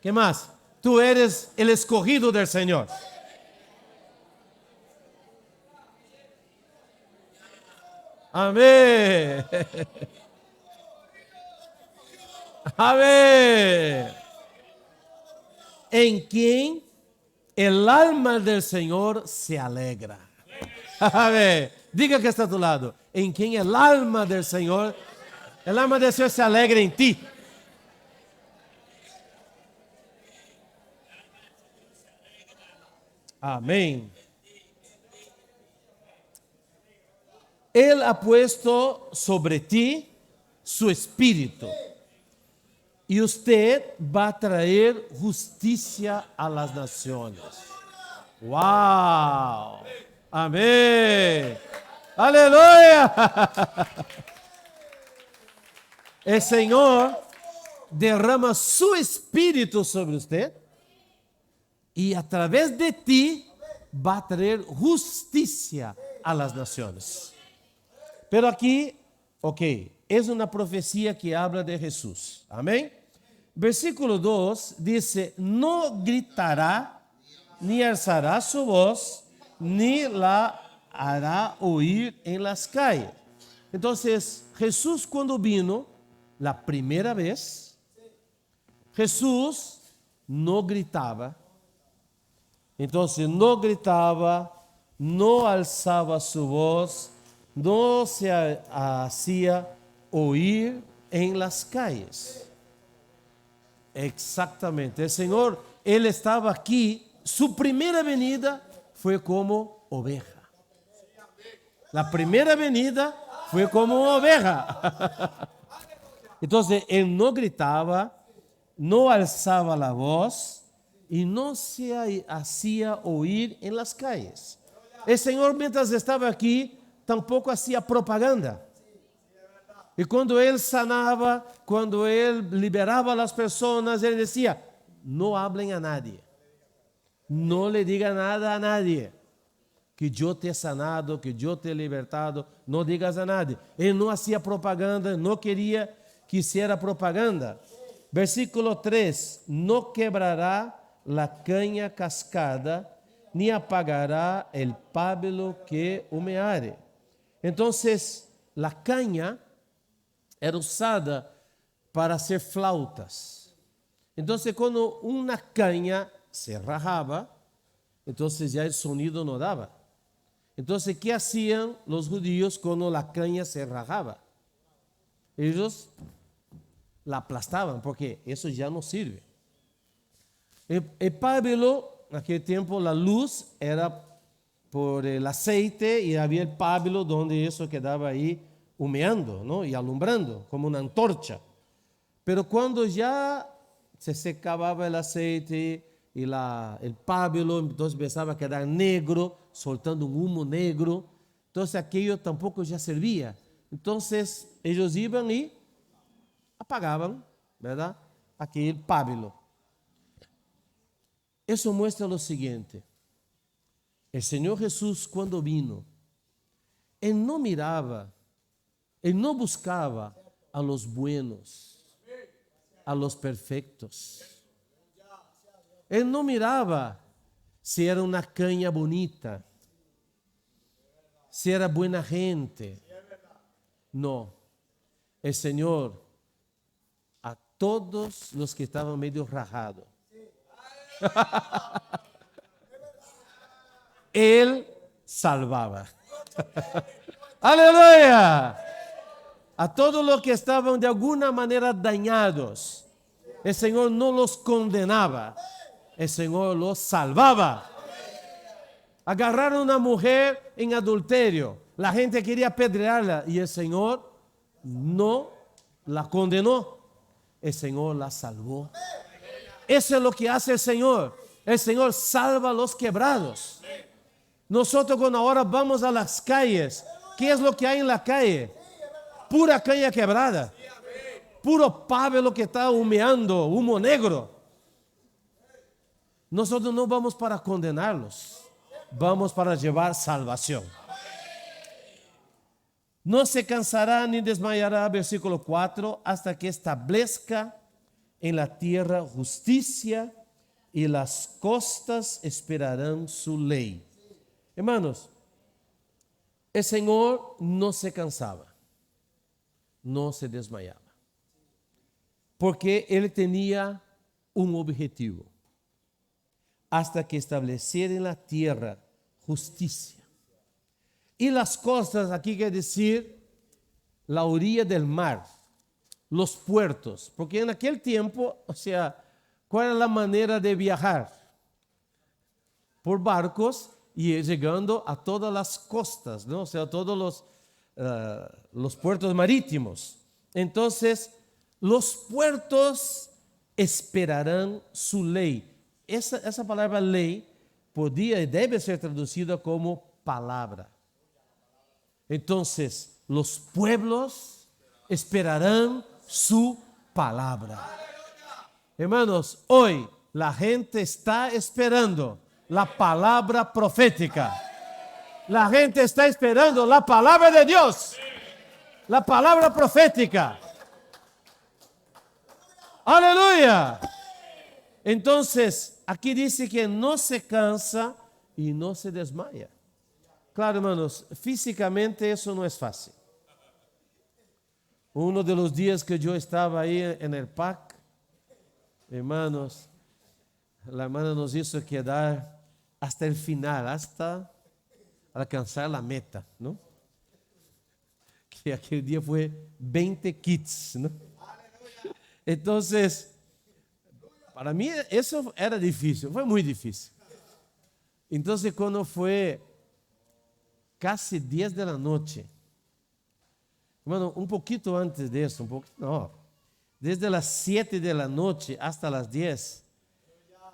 ¿Qué más? Tú eres el escogido del Señor. Amén. Amén. En quien el alma del Señor se alegra. Amén. Diga que está a tu lado. En quien el alma del Señor se alegra en ti. Amén. Él ha puesto sobre ti su espíritu. Y usted va a traer justicia a las naciones. ¡Wow! Amén. Aleluya. El Señor derrama su espíritu sobre usted y a través de ti va a traer justicia a las naciones. Pero aquí, es una profecía que habla de Jesús. Amén. Versículo 2 dice, no gritará, ni alzará su voz, ni la hará oír en las calles. Entonces, Jesús cuando vino la primera vez, Jesús no gritaba. Entonces, no gritaba, no alzaba su voz, no se hacía oír en las calles. Exactamente. El Señor, Él estaba aquí. Su primera venida fue como oveja. La primera venida fue como oveja. Entonces, Él no gritaba, no alzaba la voz y no se hacía oír en las calles. El Señor, mientras estaba aquí, tampoco hacía propaganda. Y cuando Él sanaba, cuando Él liberaba a las personas, Él decía, no hablen a nadie. No le diga nada a nadie. Que yo te he sanado, que yo te he libertado. No digas a nadie. Él no hacía propaganda, no quería que hiciera propaganda. Versículo 3. No quebrará la caña cascada, ni apagará el pábilo que humeare. Entonces, la caña era usada para hacer flautas. Entonces, cuando una caña se rajaba, entonces ya el sonido no daba. Entonces, ¿qué hacían los judíos cuando la caña se rajaba? Ellos la aplastaban porque eso ya no sirve. El pábilo, en aquel tiempo la luz era por el aceite y había el pábilo donde eso quedaba ahí humeando, ¿no? Y alumbrando como una antorcha. Pero cuando ya se secaba el aceite y el pábilo, entonces empezaba a quedar negro, soltando un humo negro, entonces aquello tampoco ya servía. Entonces ellos iban y apagaban, ¿verdad? Aquel pábilo. Eso muestra lo siguiente. El Señor Jesús cuando vino, Él no miraba, Él no buscaba a los buenos, a los perfectos. Él no miraba si era una caña bonita, si era buena gente. No, el Señor a todos los que estaban medio rajados, Él salvaba. Aleluya. A todos los que estaban de alguna manera dañados, el Señor no los condenaba, el Señor los salvaba. Agarraron a una mujer en adulterio, la gente quería apedrearla y el Señor no la condenó, el Señor la salvó. Eso es lo que hace el Señor. El Señor salva a los quebrados. Nosotros cuando ahora vamos a las calles, ¿qué es lo que hay en la calle? Pura caña quebrada, puro pábilo que está humeando, humo negro. Nosotros no vamos para condenarlos, vamos para llevar salvación. No se cansará ni desmayará, versículo 4, hasta que establezca en la tierra justicia y las costas esperarán su ley. Hermanos, el Señor no se cansaba, no se desmayaba, porque Él tenía un objetivo, hasta que estableciera en la tierra justicia. Y las costas, aquí quiere decir la orilla del mar, los puertos, porque en aquel tiempo, o sea, ¿cuál era la manera de viajar? Por barcos y llegando a todas las costas, ¿no? O sea, todos los puertos marítimos. Entonces, los puertos esperarán su ley. Esa palabra ley podía y debe ser traducida como palabra. Entonces, los pueblos esperarán su palabra. Hermanos, hoy la gente está esperando la palabra profética. La gente está esperando la palabra de Dios, la palabra profética. Aleluya. Entonces, aquí dice que no se cansa y no se desmaya. Claro, hermanos, físicamente eso no es fácil. Uno de los días que yo estaba ahí en el PAC, hermanos, la hermana nos hizo quedar hasta el final, hasta alcanzar la meta, ¿no? Que aquel día fue 20 kits, ¿no? Entonces, para mí eso era difícil, fue muy difícil. Entonces, cuando fue casi 10 de la noche, bueno, un poquito antes de eso, no, desde las 7 de la noche hasta las 10,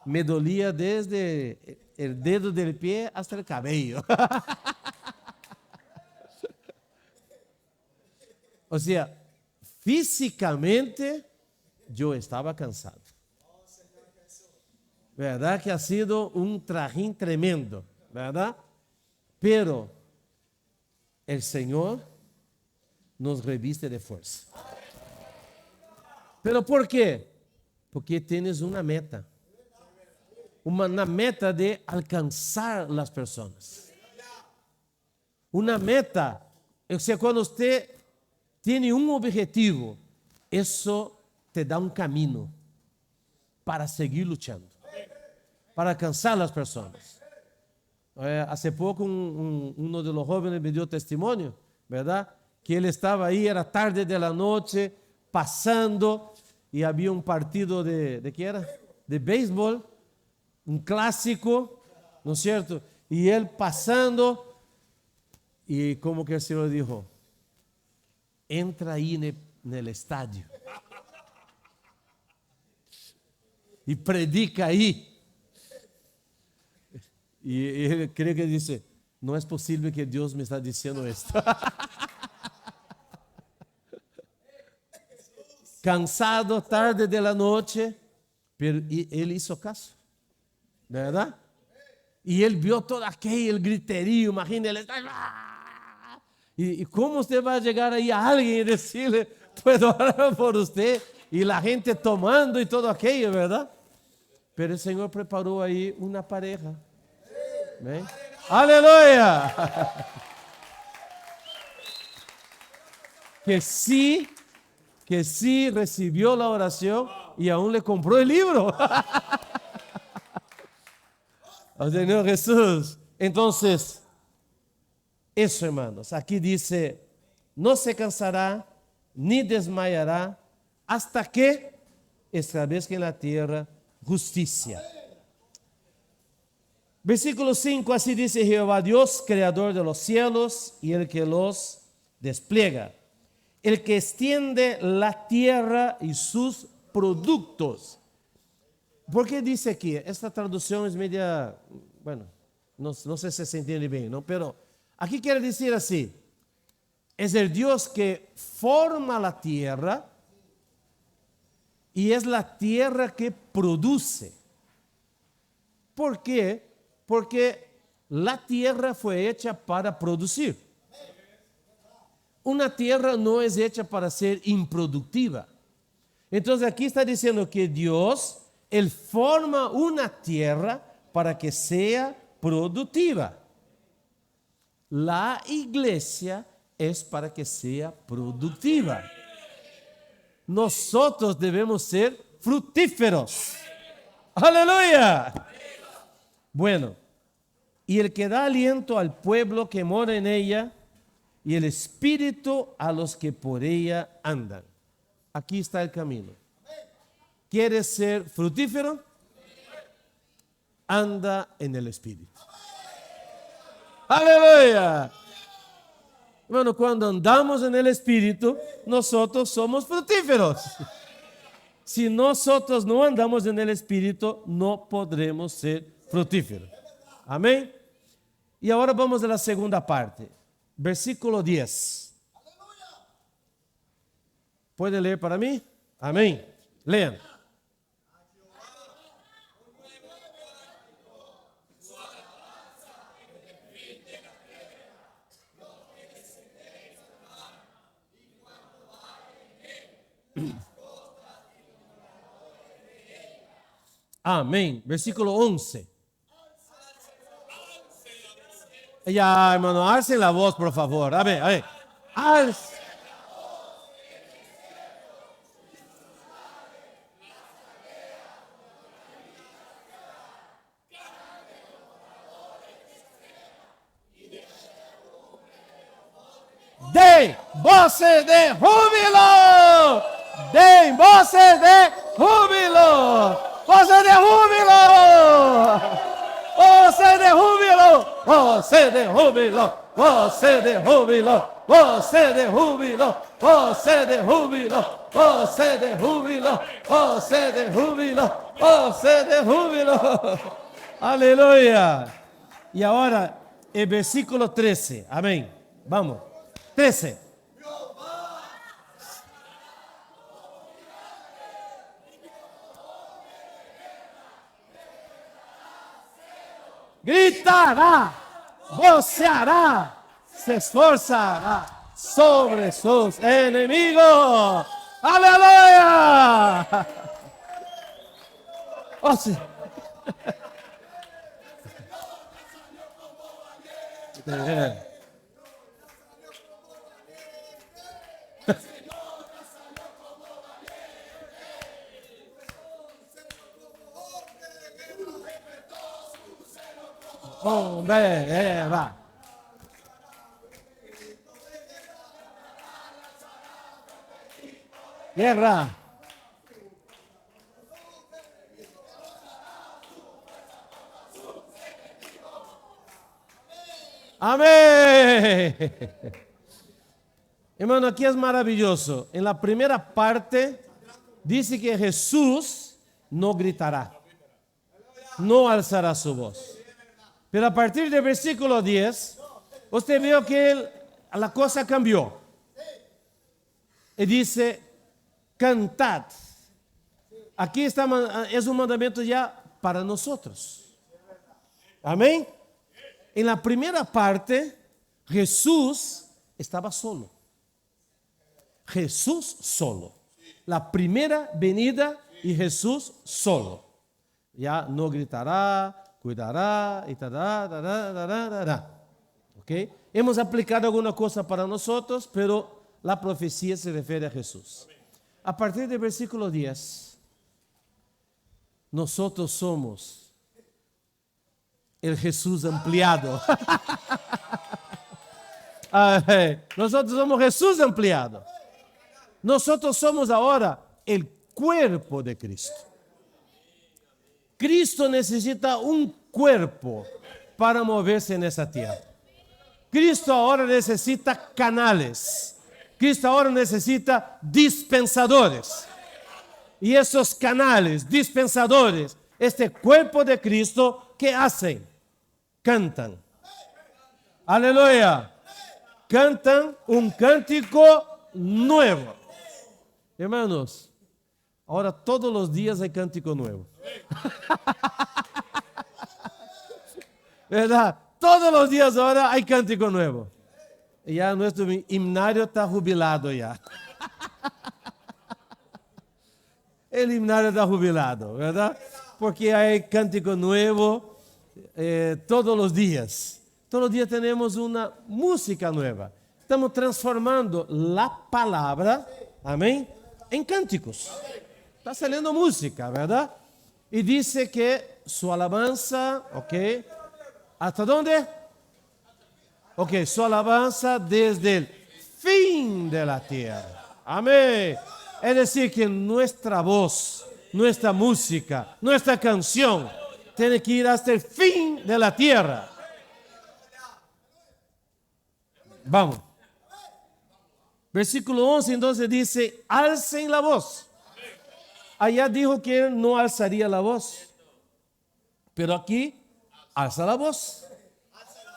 me dolía desde el dedo del pie hasta el cabello. O sea, físicamente yo estaba cansado. ¿Verdad que ha sido un trajín tremendo? ¿Verdad? Pero el Señor nos reviste de fuerza. ¿Pero por qué? Porque tienes una meta. Una meta de alcanzar las personas. Una meta, o sea, cuando usted tiene un objetivo, eso te da un camino. para seguir luchando, para alcanzar a las personas. Hace poco uno de los jóvenes me dio testimonio, ¿verdad? Que él estaba ahí, era tarde de la noche, pasando, y había un partido ¿de qué era? De béisbol, un clásico, ¿no es cierto? Y él pasando, y como que el Señor dijo, entra ahí en el estadio y predica ahí. Y él cree que dice, no es posible que Dios me está diciendo esto. Cansado, tarde de la noche, pero él hizo caso, ¿verdad? Y él vio todo aquello, el griterío, imagínate. ¿Y cómo usted va a llegar ahí a alguien y decirle, puedo orar por usted? Y la gente tomando y todo aquello, ¿verdad? Pero el Señor preparó ahí una pareja. ¿Ven? ¡Aleluya! Que sí recibió la oración y aún le compró el libro. Al Señor Jesús. Entonces, eso, hermanos, aquí dice, no se cansará ni desmayará hasta que establezca en la tierra justicia. Versículo 5, así dice Jehová Dios, creador de los cielos y el que los despliega, el que extiende la tierra y sus productos. ¿Por qué dice aquí? Esta traducción es media, bueno, no sé si se entiende bien, ¿no? Pero aquí quiere decir así, es el Dios que forma la tierra y es la tierra que produce. ¿Por qué? Porque la tierra fue hecha para producir. Una tierra no es hecha para ser improductiva. Entonces aquí está diciendo que Dios, Él forma una tierra para que sea productiva. La iglesia es para que sea productiva. Nosotros debemos ser fructíferos. ¡Aleluya! Bueno, y el que da aliento al pueblo que mora en ella, y el espíritu a los que por ella andan. Aquí está el camino. ¿Quieres ser fructífero? Anda en el espíritu. ¡Aleluya! Bueno, cuando andamos en el espíritu, nosotros somos fructíferos. Si nosotros no andamos en el espíritu, no podremos ser fructíferos. Amén. Y ahora vamos a la segunda parte. Versículo 10. ¿Puede leer para mí? Amén. Lean. Amén. Versículo 11. Ya, hermano, alcen la voz, por favor. A ver. Alcen. Den voces de júbilo. Den voces de júbilo. Voces de júbilo. Voces de júbilo. Voces de júbilo. Voces de júbilo. Voces de júbilo. Voces de júbilo. Voces de júbilo. Voces de júbilo. Voces de júbilo. Aleluya. Y ahora el versículo 13. Amén. Vamos. 13. Gritará, voceará, se esforzará sobre sus enemigos. ¡Aleluya! Oh, sí. Bombera. Guerra. Amén. Hermano, aquí es maravilloso. En la primera parte dice que Jesús no gritará, no alzará su voz. Pero a partir del versículo 10, usted vio que la cosa cambió. Y dice, cantad. Aquí está, es un mandamiento ya para nosotros. Amén. En la primera parte, Jesús estaba solo. Jesús solo. La primera venida y Jesús solo. Ya no gritará, cuidará y ¿ok? Hemos aplicado alguna cosa para nosotros, pero la profecía se refiere a Jesús. A partir del versículo 10, nosotros somos el Jesús ampliado. Nosotros somos Jesús ampliado. Nosotros somos ahora el cuerpo de Cristo. Cristo necesita un cuerpo para moverse en esa tierra. Cristo ahora necesita canales. Cristo ahora necesita dispensadores. Y esos canales, dispensadores, este cuerpo de Cristo, ¿qué hacen? Cantan. Aleluya. Cantan un cántico nuevo. Hermanos, ahora todos los días hay cántico nuevo. ¿Verdad? Todos los días ahora hay cántico nuevo. Y ya nuestro himnario está jubilado ya. El himnario está jubilado, ¿verdad? Porque hay cántico nuevo todos los días. Todos los días tenemos una música nueva. Estamos transformando la palabra, amén, en cánticos. Está saliendo música, ¿verdad? Y dice que su alabanza, ¿ok? ¿Hasta dónde? Ok, su alabanza desde el fin de la tierra. Amén. Es decir, que nuestra voz, nuestra música, nuestra canción tiene que ir hasta el fin de la tierra. Vamos. Versículo 11 entonces dice, alcen la voz. Allá dijo que él no alzaría la voz. Pero aquí, alza la voz.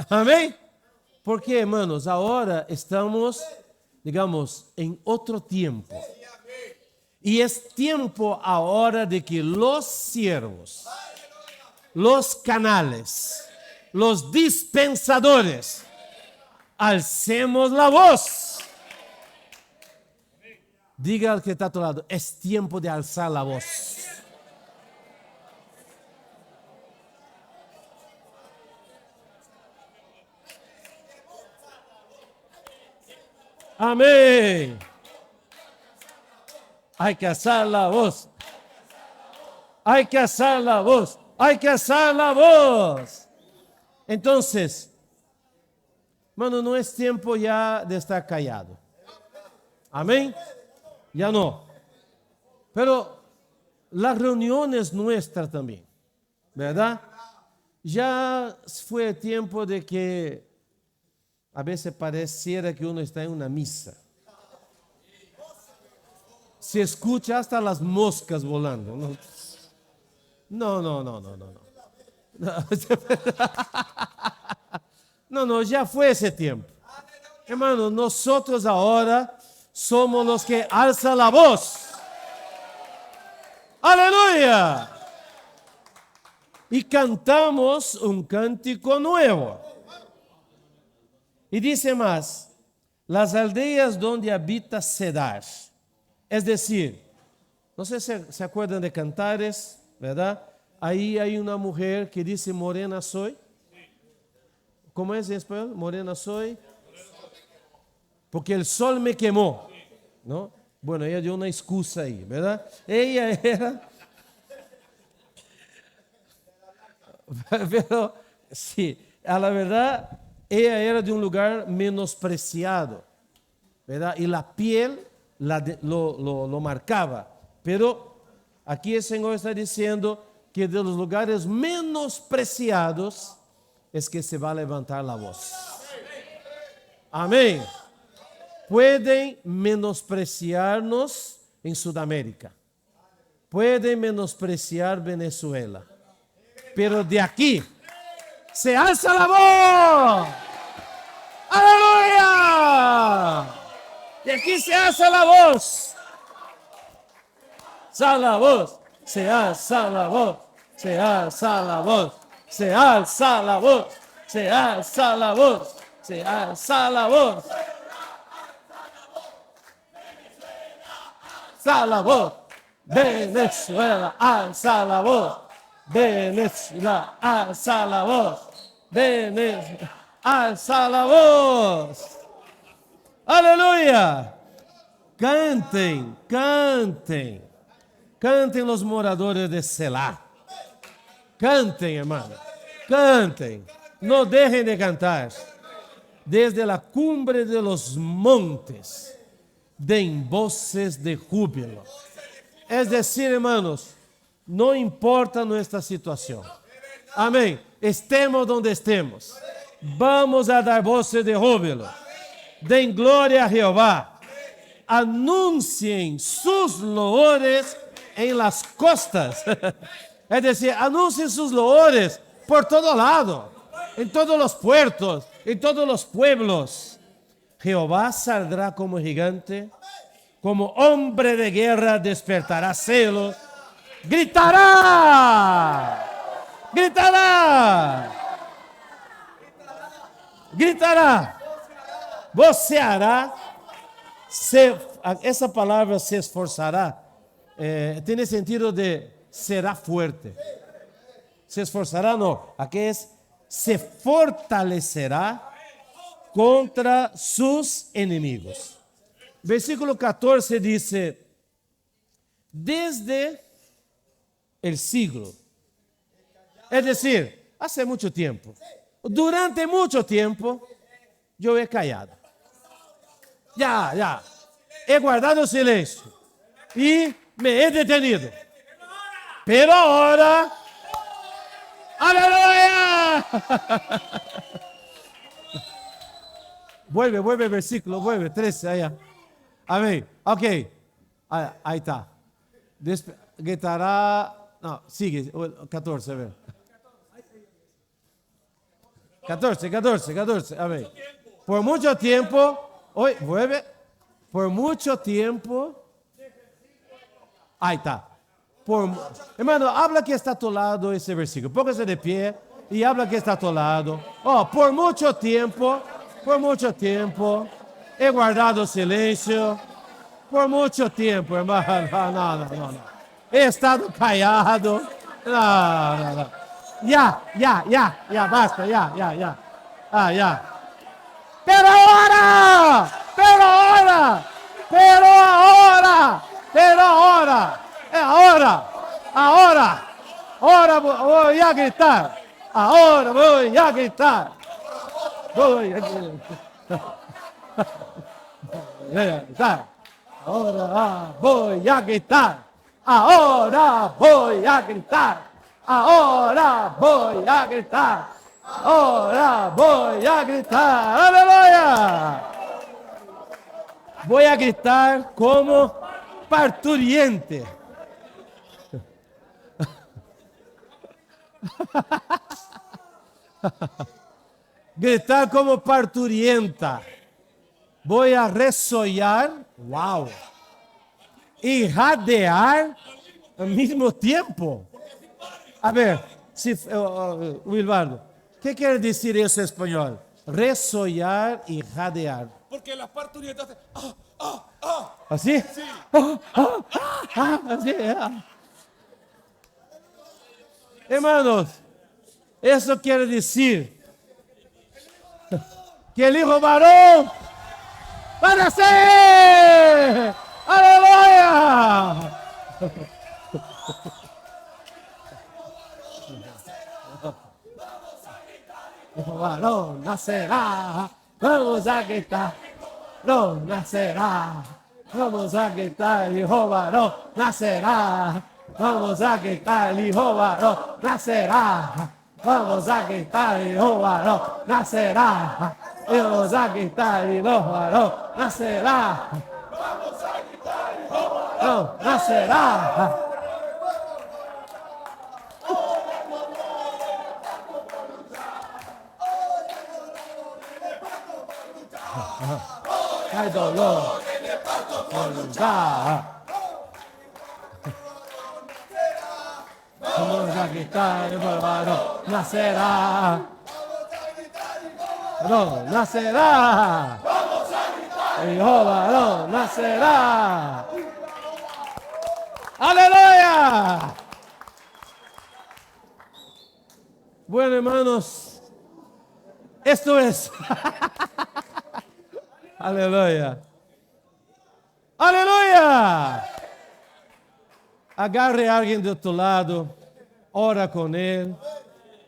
Amén. Porque, hermanos, ahora estamos, digamos, en otro tiempo. Y es tiempo ahora de que los siervos, los canales, los dispensadores, alcemos la voz. Diga al que está a tu lado, es tiempo de alzar la voz. Amén. Hay que alzar la voz. Hay que alzar la voz. Hay que alzar la voz. Entonces, hermano, no es tiempo ya de estar callado. Amén. Ya no. Pero la reunión es nuestra también, ¿verdad? Ya fue el tiempo de que a veces pareciera que uno está en una misa. Se escucha hasta las moscas volando. No. No, ya fue ese tiempo. Hermano, nosotros ahora somos los que alzan la voz. Aleluya. Y cantamos un cántico nuevo. Y dice más, las aldeas donde habita Cedar. Es decir, no sé si se acuerdan de Cantares, ¿verdad? Ahí hay una mujer que dice, morena soy. ¿Cómo es en español? Morena soy. Porque el sol me quemó, ¿no? Bueno, ella dio una excusa ahí, ¿verdad? Ella era... Pero sí, a la verdad, ella era de un lugar menospreciado, ¿verdad? Y la piel lo marcaba. Pero aquí el Señor está diciendo que de los lugares menospreciados es que se va a levantar la voz. Amén. Pueden menospreciarnos en Sudamérica. Pueden menospreciar Venezuela. Pero de aquí se alza la voz. ¡Aleluya! De aquí se alza la voz. Se alza la voz. Se alza la voz. Se alza la voz. Se alza la voz. Se alza la voz. Se alza la voz. Alza la voz. Venezuela, alza la voz. Venezuela, alza la voz. Venezuela, alza la voz. Aleluya. Cantem, cantem. Cantem los moradores de Selah. Cantem, hermano. Cantem. No dejen de cantar. Desde la cumbre de los montes, den voces de júbilo. Es decir, hermanos, no importa nuestra situación. Amén. Estemos donde estemos. Vamos a dar voces de júbilo. Den gloria a Jehová. Anuncien sus loores en las costas. Es decir, anuncien sus loores por todo lado. En todos los puertos, en todos los pueblos. Jehová saldrá como gigante. Como hombre de guerra despertará celos. Gritará. Gritará. Gritará. Voceará. Esa palabra se esforzará. Tiene sentido de será fuerte. Se esforzará, no. Aquí es se fortalecerá contra sus enemigos. Versículo 14 dice, desde el siglo, es decir, hace mucho tiempo, durante mucho tiempo, yo he callado. Ya, he guardado silencio y me he detenido. Pero ahora, ¡aleluya! Vuelve el versículo, vuelve, 13, allá. Amén. Ok, ahí está. Gritará, no, sigue, 14, a ver. 14, a ver. Por mucho tiempo, hoy, vuelve, por mucho tiempo, ahí está. Hermano, habla que está a tu lado ese versículo. Póngase de pie y habla que está a tu lado. Oh, por mucho tiempo, he guardado silencio. Por mucho tiempo, hermano. No. He estado callado. No. Ya, basta, ya. Pero ahora. Ahora voy a gritar. Voy a gritar. Ahora voy a gritar. ¡Aleluya! Voy a gritar como parturiente. Gritar como parturienta. Voy a resollar. ¡Wow! Y jadear al mismo tiempo. A ver, Wilbardo, ¿qué quiere decir eso en español? Resollar y jadear. Porque las parturientas hacen ¿Así? Sí. Así. Hermanos, eso quiere decir que el hijo varón va a nacer. ¡Aleluya! Jehová no nacerá. Vamos a gritar, no nacerá. Vamos a gritar, Jehová no nacerá. Vamos a gritar, Jehová no nacerá. Vamos a gritar, Jehová no nacerá. Vamos a gritar, Jehová no nacerá. No nacerá. Hay dolor. Vamos a gritar, Jehová no nacerá. No nacerá. Jehová no nacerá. Aleluya. Bueno, hermanos, esto es. Aleluya. Aleluya. Agarre a alguien de tu lado, ora con él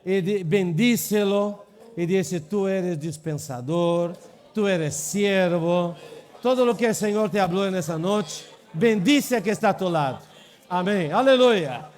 y bendícelo y dice, tú eres dispensador, tú eres siervo. Todo lo que el Señor te habló en esa noche, bendice a que está a tu lado. Amén. Aleluya.